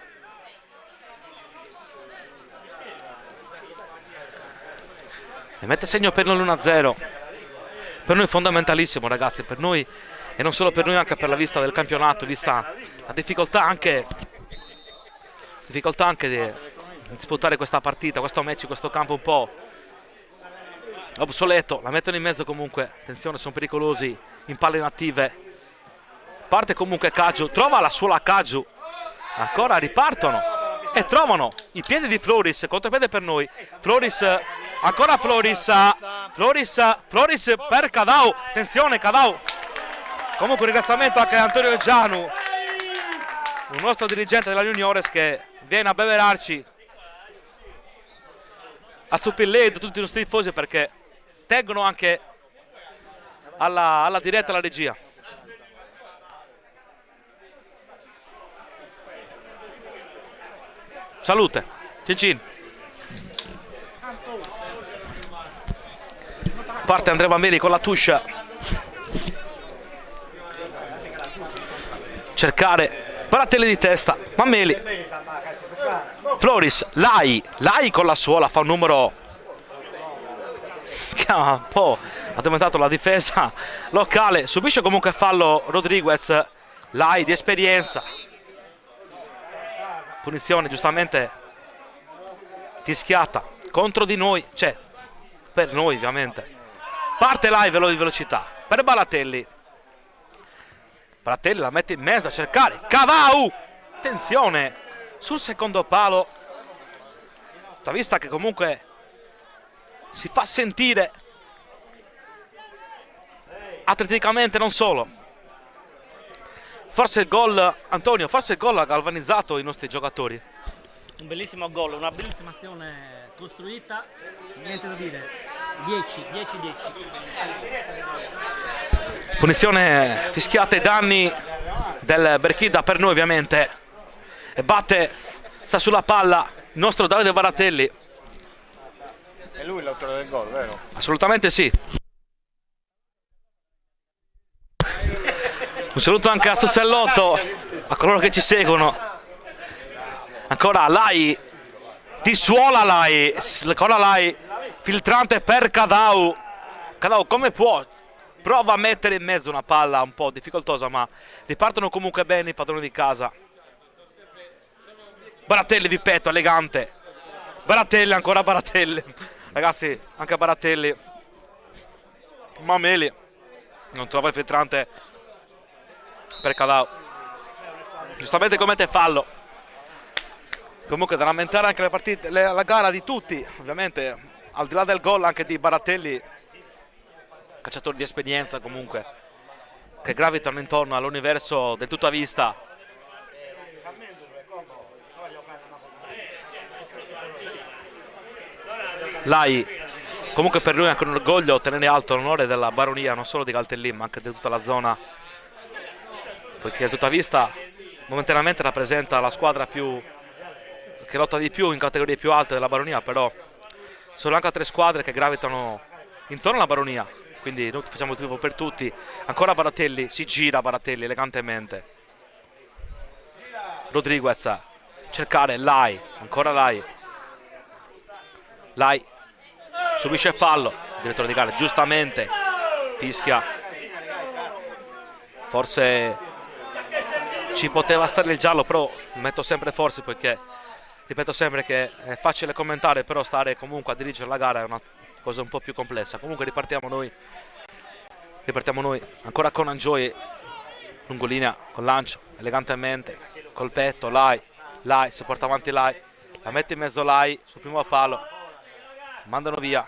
E mette segno per noi l'1-0. Per noi è fondamentalissimo ragazzi, per noi e non solo per noi, anche per la vista del campionato, vista la difficoltà anche di disputare questa partita, questo match, questo campo un po' obsoleto. La mettono in mezzo comunque, attenzione, sono pericolosi in palle inattive. Parte comunque Caggiu, trova la sola Caggiu, ancora ripartono e trovano i piedi di Floris, contropiede per noi. Floris, ancora Floris per Cadau, attenzione Cadau. Comunque un ringraziamento anche a Antonio Gianu, un nostro dirigente della Juniores che viene a beverarci a Supilledo tutti i nostri tifosi perché tengono anche alla diretta, alla regia. Salute, cin cin. Parte Andrea Mameli con la touche. Cercare Baratelli di testa, Mameli. Floris, Lai con la suola fa un numero che ha un po' addormentato la difesa locale. Subisce comunque fallo Rodriguez, Lai di esperienza. Punizione giustamente fischiata contro di noi, cioè per noi ovviamente. Parte Lai di velocità per Baratelli. Baratelli la mette in mezzo a cercare Cadau. Attenzione sul secondo palo. Da vista che comunque si fa sentire atleticamente, non solo. Forse il gol, Antonio, forse il gol ha galvanizzato i nostri giocatori. Un bellissimo gol, una bellissima azione costruita, niente da dire. 10. Punizione fischiata ai danni del Berchida per noi ovviamente. E sta sulla palla il nostro Davide Baratelli. È lui l'autore del gol, vero? Assolutamente sì. Un saluto anche a Sossellotto, a coloro che ci seguono. Ancora Lai, di suola Lai, ancora Lai, filtrante per Cadau. Cadau come può? Prova a mettere in mezzo una palla un po' difficoltosa, ma ripartono comunque bene i padroni di casa. Baratelli di petto, elegante. Baratelli, ancora Baratelli. Ragazzi, anche Baratelli. Mameli non trova il filtrante per Cadau. Giustamente commette fallo. Comunque da lamentare anche la gara di tutti, ovviamente, al di là del gol anche di Baratelli, calciatori di esperienza comunque, che gravitano intorno all'universo del tutto a vista. Lai, comunque per lui è anche un orgoglio tenere alto l'onore della baronia, non solo di Valtellin ma anche di tutta la zona, poiché il tutta vista momentaneamente rappresenta la squadra che lotta di più in categorie più alte della baronia, però sono anche altre squadre che gravitano intorno alla baronia, quindi noi facciamo il tifo per tutti. Ancora Baratelli, si gira Baratelli elegantemente. Rodriguez, cercare Lai, ancora Lai. Lai subisce fallo, il direttore di gara giustamente fischia. Forse ci poteva stare il giallo, però metto sempre forse, poiché ripeto sempre che è facile commentare, però stare comunque a dirigere la gara è una cosa un po' più complessa. Comunque ripartiamo noi, ancora con Angioi, lungo linea, con lancio, elegantemente, col petto, Lai, si porta avanti Lai, la mette in mezzo Lai, sul primo palo, mandano via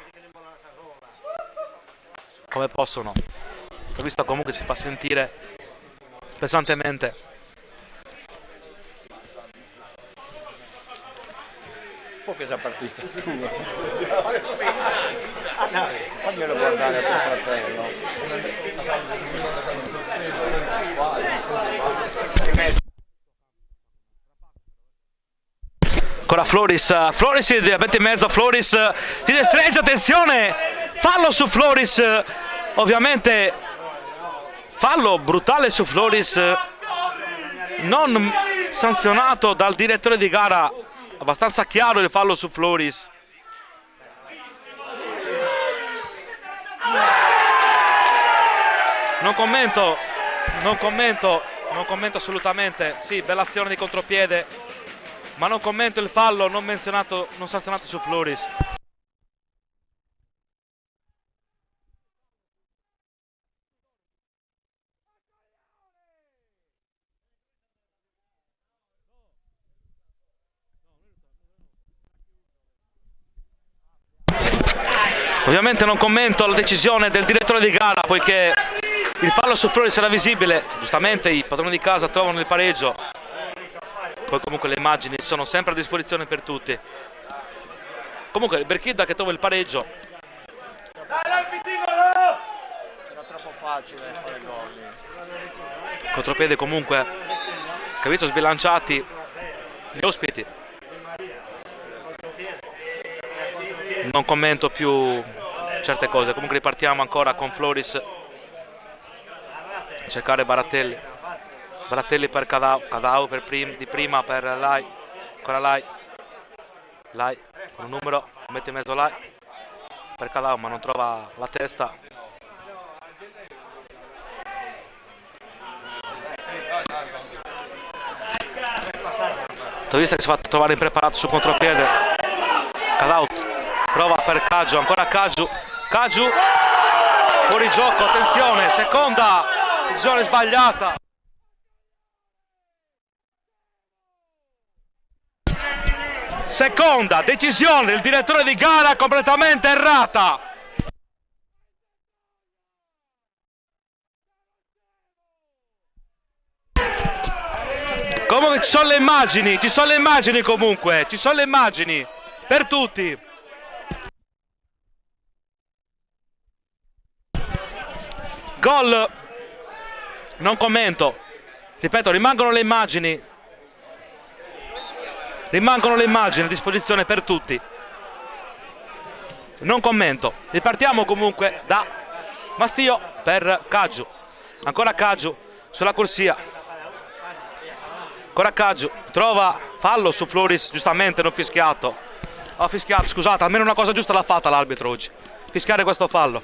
come possono. La vista comunque si fa sentire pesantemente. Un po' che sia partita. Faglielo guardare a tuo fratello. Ancora Floris mette in mezzo, Floris si destreggia, attenzione, fallo su Floris, ovviamente fallo brutale su Floris, non sanzionato dal direttore di gara, abbastanza chiaro il fallo su Floris. Non commento assolutamente, sì, bella azione di contropiede, ma non commento il fallo non sanzionato su Floris. Ovviamente non commento la decisione del direttore di gara, poiché il fallo su Floris era visibile, giustamente i padroni di casa trovano il pareggio. Poi comunque le immagini sono sempre a disposizione per tutti. Comunque il Berchidda che trova il pareggio. Era troppo facile fare gol. Contropiede comunque, che ha visto sbilanciati gli ospiti. Non commento più certe cose. Comunque ripartiamo ancora con Floris. Cercare Baratelli per Cadau di prima per Lai, ancora Lai con un numero, mette in mezzo Lai per Cadau ma non trova la testa. Tovista che si fa trovare impreparato sul contropiede. Cadau prova per Caggiu, ancora Caggiu, fuori gioco, attenzione, seconda decisione sbagliata. Seconda decisione del direttore di gara completamente errata. Comunque ci sono le immagini comunque, ci sono le immagini per tutti. Gol, non commento, ripeto, rimangono le immagini a disposizione per tutti. Non commento. Ripartiamo comunque da Mastio per Caggiu. Ancora Caggiu sulla corsia. Coracaggio trova fallo su Floris, giustamente non fischiato. Ha fischiato, scusate, almeno una cosa giusta l'ha fatta l'arbitro oggi, fischiare questo fallo.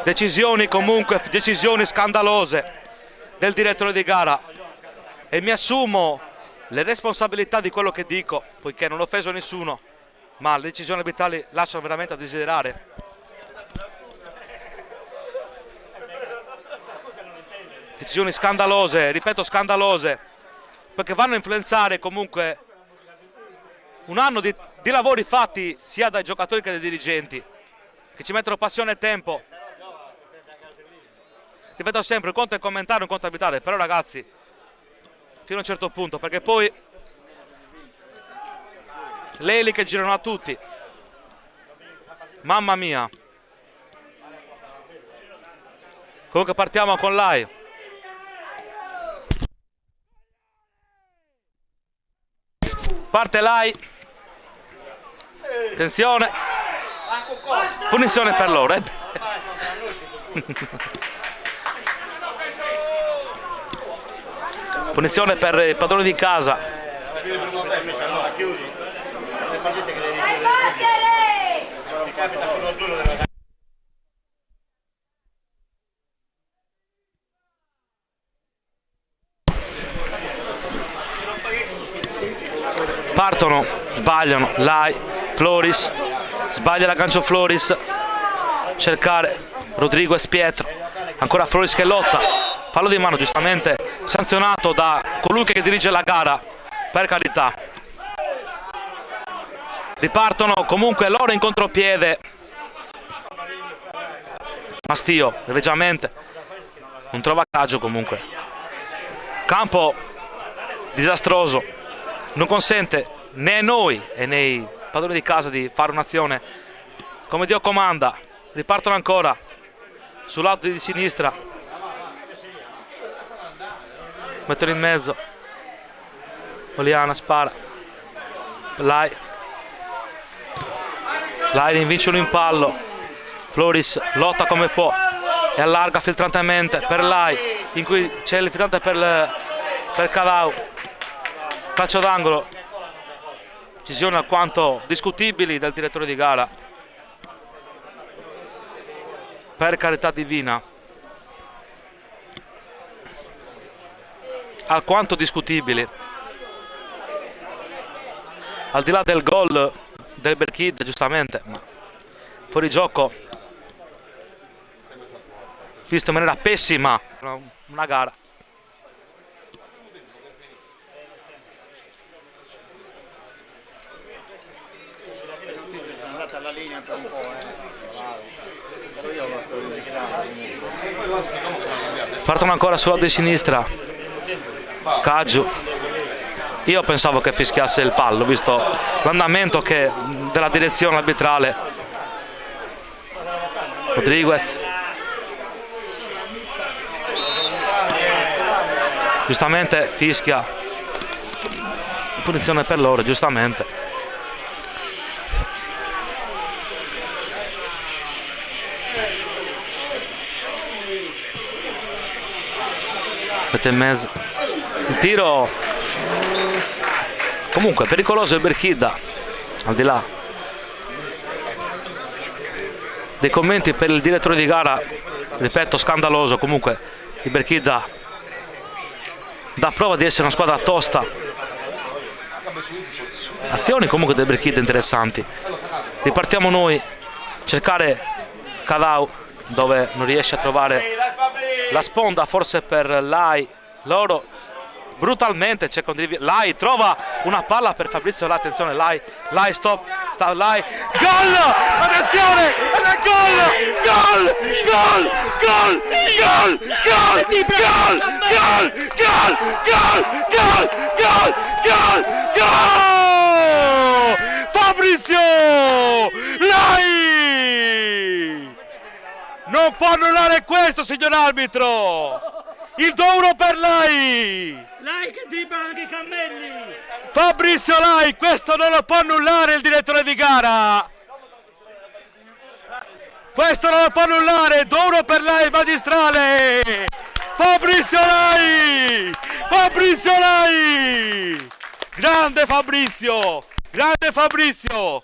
Decisioni comunque, decisioni scandalose del direttore di gara, e mi assumo le responsabilità di quello che dico, poiché non ho offeso nessuno, ma le decisioni arbitrali lasciano veramente a desiderare. Decisioni scandalose, ripeto scandalose, perché vanno a influenzare comunque un anno di lavori fatti sia dai giocatori che dai dirigenti, che ci mettono passione e tempo. Ripeto sempre, un conto è commentare, un conto è arbitrare, però ragazzi, fino a un certo punto, perché poi le eliche girano a tutti. Mamma mia. Comunque partiamo con Lai. Parte Lai. Attenzione. Punizione per loro. Punizione per i padroni di casa. Partono, sbagliano, Lai, Floris, sbaglia l'aggancio Floris, cercare Rodriguez Pietro, ancora Floris che lotta, fallo di mano giustamente sanzionato da colui che dirige la gara, per carità. Ripartono comunque loro in contropiede, Mastio egregiamente non trova Caggio, comunque campo disastroso, non consente né a noi e nei padroni di casa di fare un'azione come Dio comanda. Ripartono ancora sul lato di sinistra, mettono in mezzo, Oliana spara, Lai ne invince un impallo, Floris lotta come può e allarga filtrantemente per Lai, in cui c'è il filtrante per Calau, calcio d'angolo, decisioni alquanto discutibili del direttore di gara, per carità divina, alquanto discutibili. Al di là del gol del Berkid, giustamente, ma fuori gioco, visto in maniera pessima una gara. La linea per un po', però io lo sto Partono ancora sulla di sinistra, Caggio. Io pensavo che fischiasse il fallo, visto l'andamento della direzione arbitrale. Rodriguez, giustamente fischia punizione per loro, giustamente. Mette in mezzo il tiro, comunque pericoloso il Berkida, al di là dei commenti per il direttore di gara, ripeto scandaloso. Comunque il Berkida dà prova di essere una squadra tosta, azioni comunque del Berkida interessanti. Ripartiamo noi, cercare Calau dove non riesce a trovare la sponda, forse per Lai, loro brutalmente cercano di... Lai trova una palla per Fabrizio, attenzione Lai stop, sta Lai, gol, attenzione, gol, Fabrizio Lai non può annullare questo, signor arbitro. Il 2-1 per Lai. Lai che dribbla anche i cammelli. Fabrizio Lai, questo non lo può annullare il direttore di gara. questo non lo può annullare, 2-1 per lei il magistrale, Fabrizio Lai, Fabrizio Lai, grande Fabrizio, grande Fabrizio,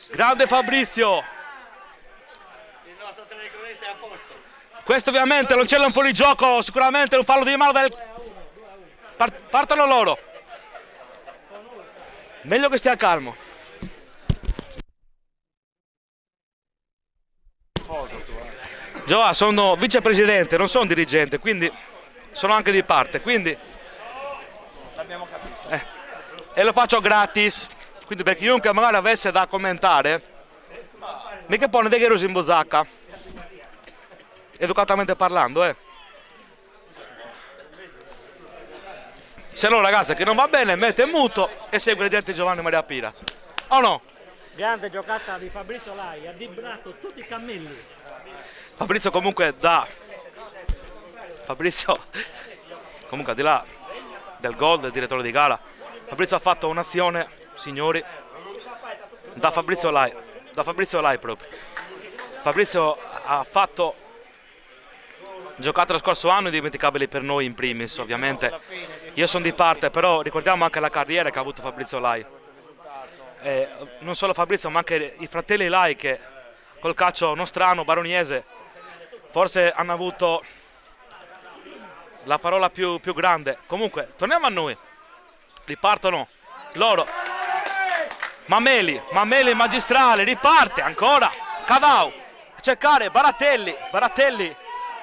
grande Fabrizio. Questo ovviamente non c'è un fuorigioco, sicuramente un fallo di mano del... Partono loro. Meglio che stia calmo. Giova, sono vicepresidente, non sono dirigente, quindi sono anche di parte, quindi e lo faccio gratis, quindi per chiunque magari avesse da commentare, mica pone dei gherosi in bozzacca, educatamente parlando, Se no ragazzi, che non va bene, mette in muto e segue le dirette di Giovanni Maria Pira. O no? Grande giocata di Fabrizio Lai, ha dribblato tutti i cammelli. Fabrizio comunque Fabrizio comunque al di là del gol del direttore di gara, Fabrizio ha fatto un'azione, signori, da Fabrizio Lai proprio. Fabrizio ha fatto giocate lo scorso anno indimenticabili per noi in primis, ovviamente io sono di parte, però ricordiamo anche la carriera che ha avuto Fabrizio Lai, non solo Fabrizio ma anche i fratelli Lai che col calcio nostrano, baroniese, forse hanno avuto la parola più grande. Comunque torniamo a noi, ripartono loro, Mameli magistrale, riparte ancora Cavau a cercare Baratelli,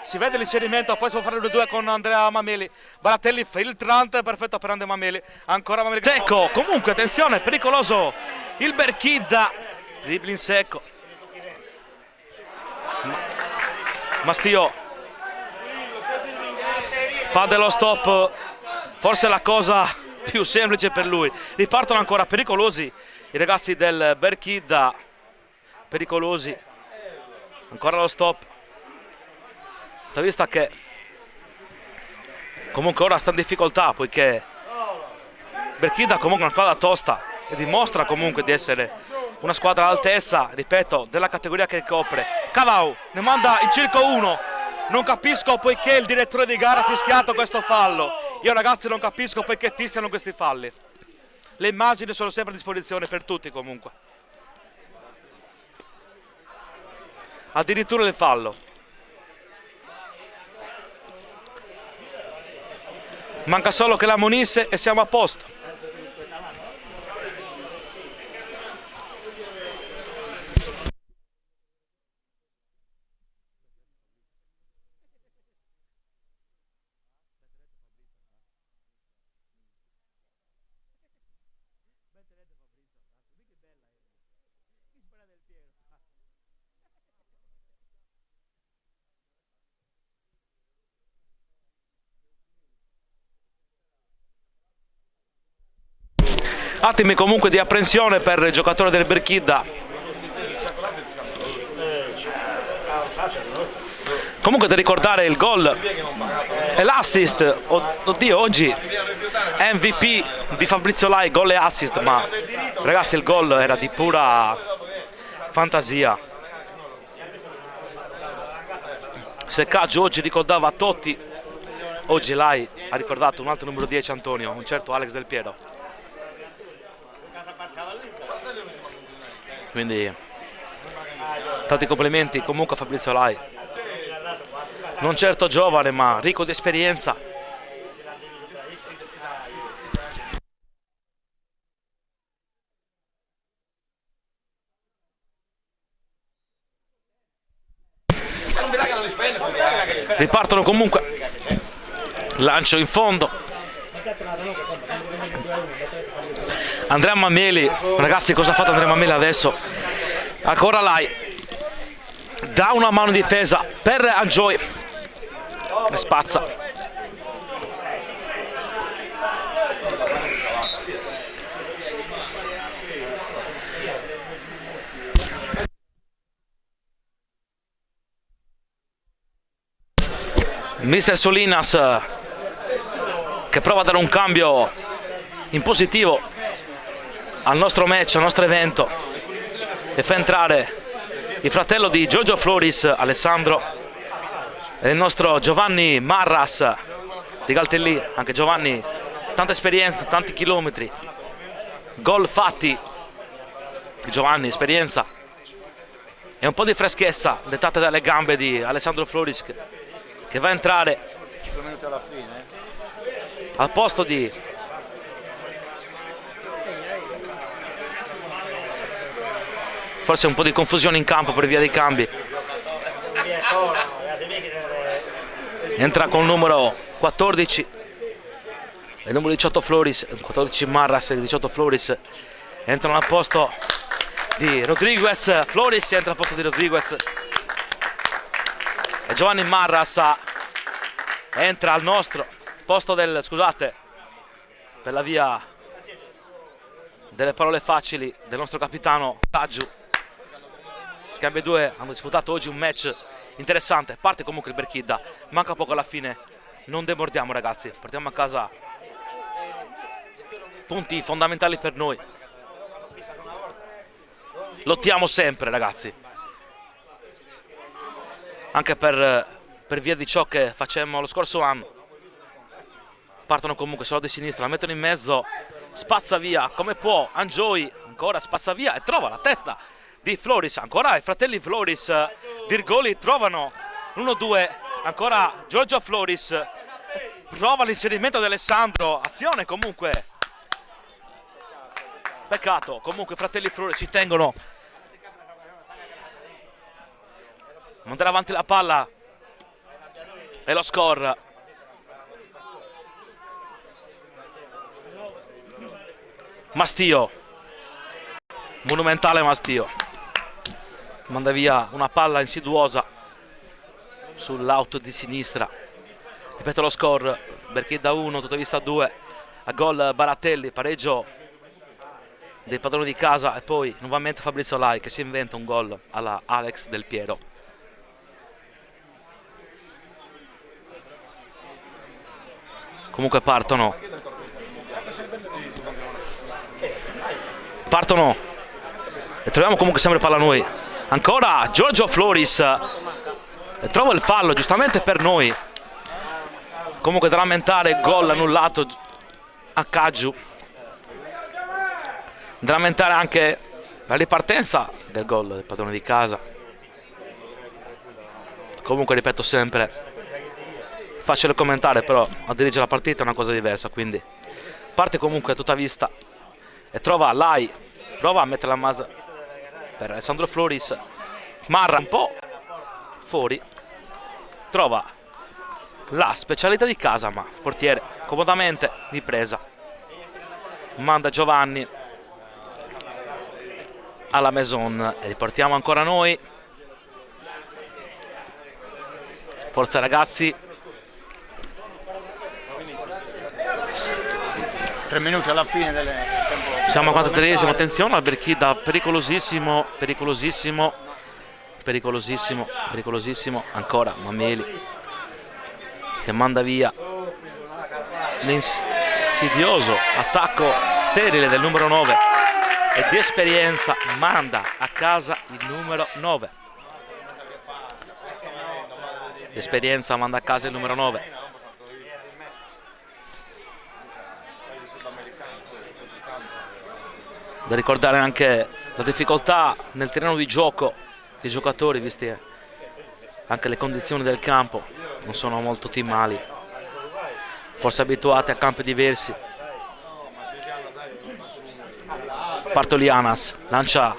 si vede l'inserimento, poi si può fare le due con Andrea Mameli, Baratelli filtrante, perfetto per Andrea Mameli, ancora Mameli secco, comunque attenzione, pericoloso il Berchidda, dribbling secco, Mastio fa dello stop, forse la cosa più semplice per lui. Ripartono ancora pericolosi i ragazzi del Berchidda, pericolosi, ancora lo stop, da vista che comunque ora sta in difficoltà, poiché Berchidda comunque è una squadra tosta e dimostra comunque di essere una squadra all'altezza, ripeto, della categoria che copre. Cavau ne manda in circo uno, non capisco poiché il direttore di gara ha fischiato questo fallo, io ragazzi non capisco perché fischiano questi falli, le immagini sono sempre a disposizione per tutti comunque, addirittura il fallo, manca solo che la ammonisse e siamo a posto. Attimi comunque di apprensione per il giocatore del Berchidda. Comunque da ricordare il gol e l'assist, oddio oggi MVP di Fabrizio Lai, gol e assist, ma ragazzi il gol era di pura fantasia. Seccaggio oggi ricordava a Totti, oggi Lai ha ricordato un altro numero 10 Antonio, un certo Alex Del Piero. Quindi tanti complimenti comunque a Fabrizio Lai, non certo giovane ma ricco di esperienza. Ripartono comunque, lancio in fondo, Andrea Mameli, ragazzi cosa ha fatto Andrea Mameli adesso? Ancora Lai, dà una mano in difesa per Angioi, spazza. Mister Solinas che prova a dare un cambio in positivo al nostro match, al nostro evento. e fa entrare il fratello di Giorgio Floris, Alessandro, e il nostro Giovanni Marras di Galtellì. Anche Giovanni, tanta esperienza, tanti chilometri, gol fatti. Giovanni, esperienza e un po' di freschezza dettata dalle gambe di Alessandro Floris, che va a entrare 5 minuti alla fine. al posto di forse un po' di confusione in campo per via dei cambi. Entra con il numero 14 e il numero 18 Floris, 14 Marras e il 18 Floris entrano al posto di Rodriguez. Floris entra al posto di Rodriguez e Giovanni Marras entra al nostro posto del, scusate per la via delle parole facili, del nostro capitano Caggiu, che ambedue due hanno disputato oggi un match interessante. Parte comunque il Berchidda, manca poco alla fine, non demordiamo ragazzi, portiamo a casa punti fondamentali per noi. Lottiamo sempre ragazzi, anche per via di ciò che facemmo lo scorso anno. Partono comunque solo di sinistra, la mettono in mezzo, spazza via come può Angioi, ancora spazza via e trova la testa di Floris. Ancora i fratelli Floris, Dirgoli trovano l'1-2, ancora Giorgio Floris, prova l'inserimento di Alessandro, azione comunque, peccato, comunque i fratelli Floris ci tengono a mandare avanti la palla e lo score. Mastio, monumentale Mastio, manda via una palla insidiosa sull'auto di sinistra. Ripeto lo score, Berchidda 1, Totavista 2, a gol Baratelli, pareggio dei padroni di casa e poi nuovamente Fabrizio Lai che si inventa un gol alla Alex Del Piero. Comunque partono e troviamo comunque sempre palla noi. Ancora Giorgio Floris e trova il fallo giustamente per noi. Comunque da lamentare, gol annullato a Caggiu, da lamentare anche la ripartenza del gol del padrone di casa. Comunque ripeto sempre, facile commentare, però a dirigere la partita è una cosa diversa, quindi parte comunque a tutta vista e trova Lai, prova a mettere la masa per Alessandro Floris, Marra un po' fuori, trova la specialità di casa, ma il portiere comodamente di presa manda Giovanni alla Maison e riportiamo ancora noi. Forza ragazzi, 3 minuti alla fine del tempo. Siamo a 43esimo, attenzione al Berchidda, pericolosissimo, pericolosissimo, pericolosissimo, pericolosissimo, ancora Mameli che manda via l'insidioso attacco sterile del numero 9 e di esperienza manda a casa il numero 9. L'esperienza manda a casa il numero 9. Da ricordare anche la difficoltà nel terreno di gioco dei giocatori, visti anche le condizioni del campo, non sono molto ottimali, forse abituati a campi diversi. Partolianas lancia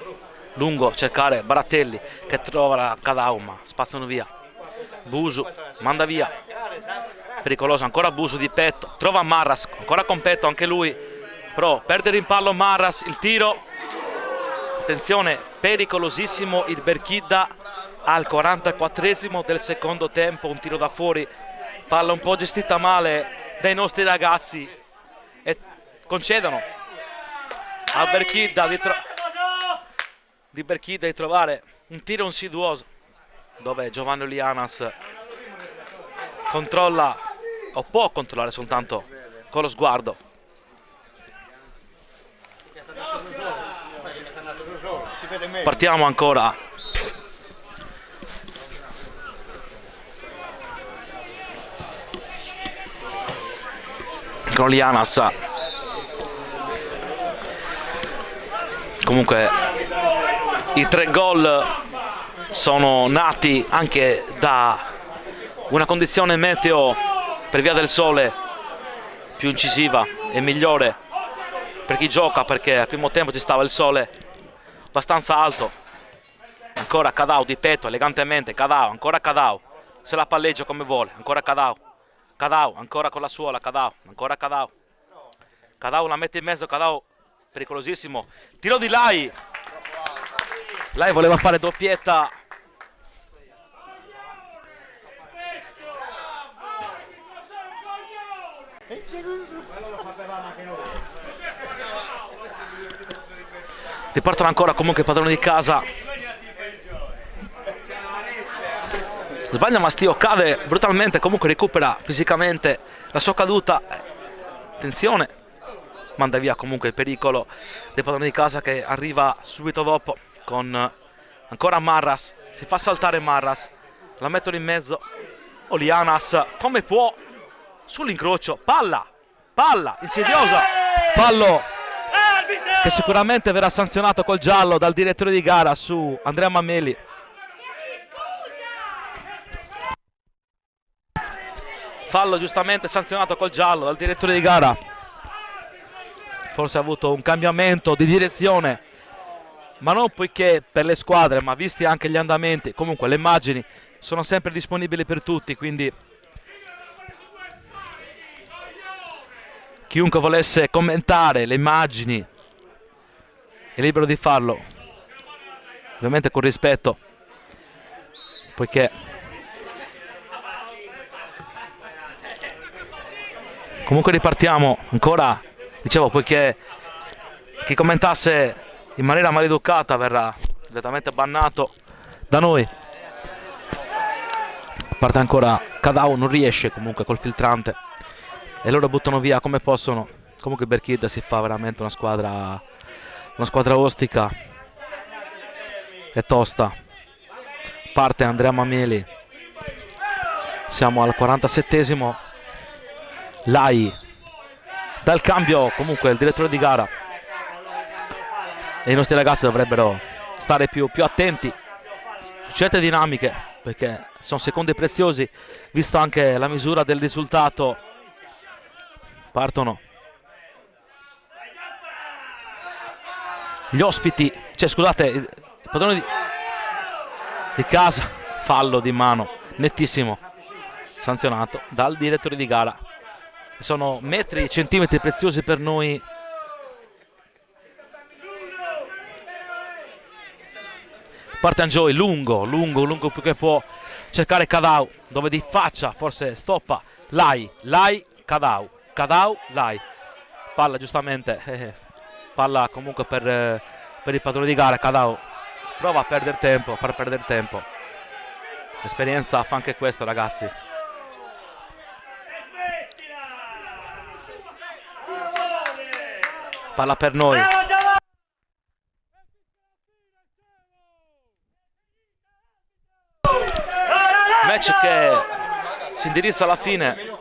lungo a cercare Baratelli che trova la Cadauma, spazzano via. Busu manda via, pericoloso ancora Busu di petto, trova Marras, ancora con petto anche lui, però perde il rimpallo Marras, il tiro, attenzione, pericolosissimo il Berchidda al 44esimo del secondo tempo, un tiro da fuori, palla un po' gestita male dai nostri ragazzi e concedono al Berchidda di trovare un tiro insidioso dove Giovanni Lianas controlla o può controllare soltanto con lo sguardo. Partiamo ancora. Con Lianas. Comunque i 3 gol sono nati anche da una condizione meteo per via del sole più incisiva e migliore per chi gioca, perché al primo tempo ci stava il sole abbastanza alto. Ancora Cadao di petto elegantemente, Cadao, ancora Cadao, se la palleggia come vuole, ancora Cadao, Cadao ancora con la suola, Cadao, ancora Cadao, Cadao la mette in mezzo, Cadao pericolosissimo, tiro di Lai voleva fare doppietta. Ripartono ancora comunque i padroni di casa. Sbaglia Mastio, cade brutalmente, comunque recupera fisicamente la sua caduta. Attenzione, manda via comunque il pericolo dei padroni di casa, che arriva subito dopo con ancora Marras. Si fa saltare Marras, la mettono in mezzo. Olianas come può sull'incrocio, palla insidiosa, fallo che sicuramente verrà sanzionato col giallo dal direttore di gara su Andrea Mameli. Fallo giustamente sanzionato col giallo dal direttore di gara. Forse ha avuto un cambiamento di direzione, ma non poiché per le squadre, ma visti anche gli andamenti. Comunque le immagini sono sempre disponibili per tutti, quindi chiunque volesse commentare le immagini è libero di farlo, ovviamente con rispetto, poiché comunque ripartiamo ancora, dicevo, poiché chi commentasse in maniera maleducata verrà direttamente bannato da noi. Parte ancora Cadao, non riesce comunque col filtrante e loro buttano via come possono. Comunque Berkid si fa veramente una squadra ostica e tosta. Parte Andrea Mameli, siamo al 47esimo. Lai dal cambio, comunque il direttore di gara e i nostri ragazzi dovrebbero stare più attenti su certe dinamiche, perché sono secondi preziosi visto anche la misura del risultato. Partono gli ospiti, cioè scusate, il padrone di casa. Fallo di mano nettissimo sanzionato dal direttore di gara. Sono metri e centimetri preziosi per noi. Parte Angioi, lungo più che può cercare Cadao, dove di faccia forse stoppa Lai, Cadao, Lai. Palla giustamente, palla comunque per il padrone di gara. Cadao prova a perdere tempo, a far perdere tempo. L'esperienza fa anche questo, ragazzi. Palla per noi. Match che si indirizza alla fine.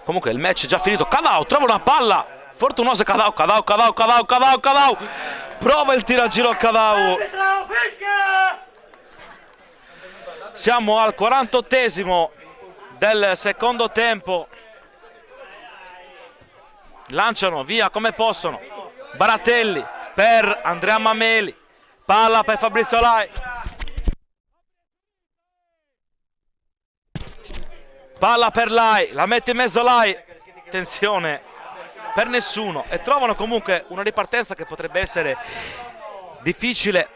Comunque il match è già finito. Cadao trova una palla fortunosa. Cadao. Prova il tiro a giro Cadao. Siamo al 48esimo del secondo tempo. Lanciano via come possono. Baratelli per Andrea Mameli. Palla per Fabrizio Lai. Palla per Lai. La mette in mezzo Lai. Attenzione per nessuno. E trovano comunque una ripartenza che potrebbe essere difficile.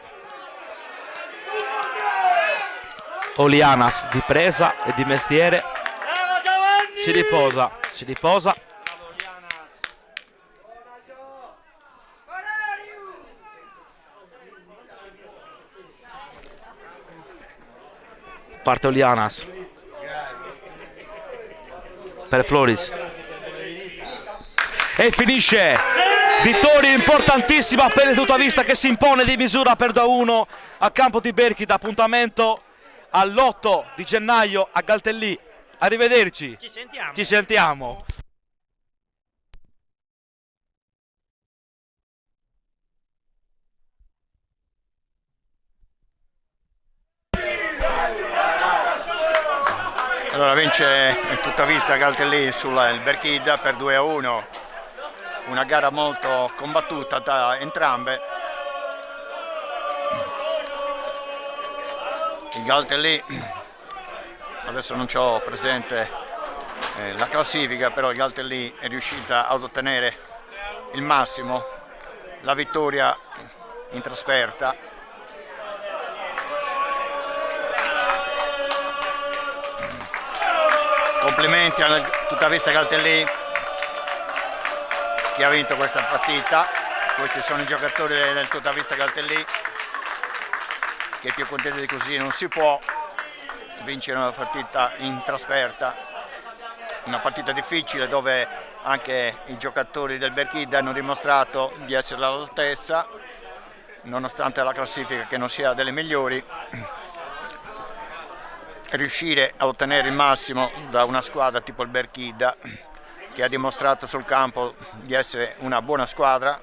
Olianas di presa e di mestiere. Si riposa. Parte Olianas per Floris e finisce Vittoria importantissima per il Tutta che si impone di misura per 2-1 a campo di Berchida. Appuntamento all'8 di gennaio a Galtellì. Arrivederci. Ci sentiamo. Ci sentiamo. Allora vince il Tutta Galtellì sul Berchida per 2-1. Una gara molto combattuta da entrambe. Il Galtellì, adesso non c'ho presente la classifica, però il Galtellì è riuscita ad ottenere il massimo, la vittoria in trasferta. Complimenti al Tutta Galtellì che ha vinto questa partita. Questi sono i giocatori del Tutta Galtellì, che più contenti di così non si può vincere una partita in trasferta, una partita difficile dove anche i giocatori del Berchida hanno dimostrato di essere all'altezza, nonostante la classifica che non sia delle migliori. Riuscire a ottenere il massimo da una squadra tipo il Berchida, che ha dimostrato sul campo di essere una buona squadra.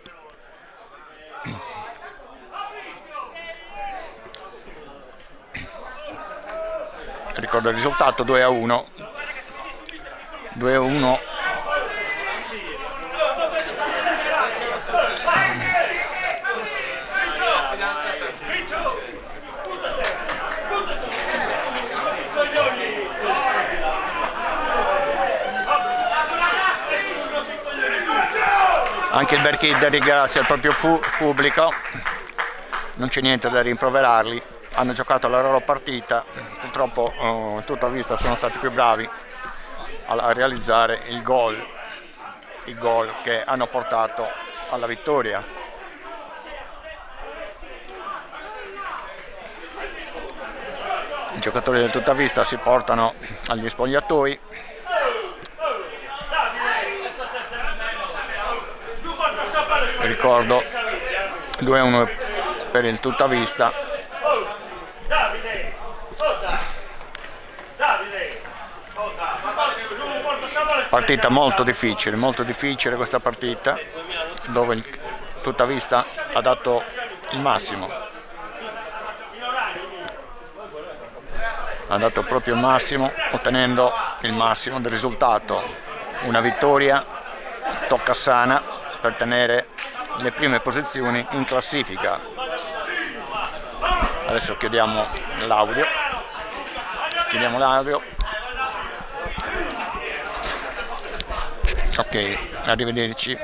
Ricordo il risultato 2-1. 2-1. Anche il Berchida ringrazia il proprio pubblico, non c'è niente da rimproverarli, hanno giocato la loro partita, purtroppo Tutta sono stati più bravi a realizzare il gol che hanno portato alla vittoria. I giocatori del Tutta si portano agli spogliatoi. Ricordo 2-1 per il Tutta. Partita molto difficile questa partita, dove il Tutta ha dato il massimo, ha dato proprio il massimo, ottenendo il massimo del risultato, una vittoria toccasana per tenere le prime posizioni in classifica. Adesso chiudiamo l'audio. Ok, arrivederci.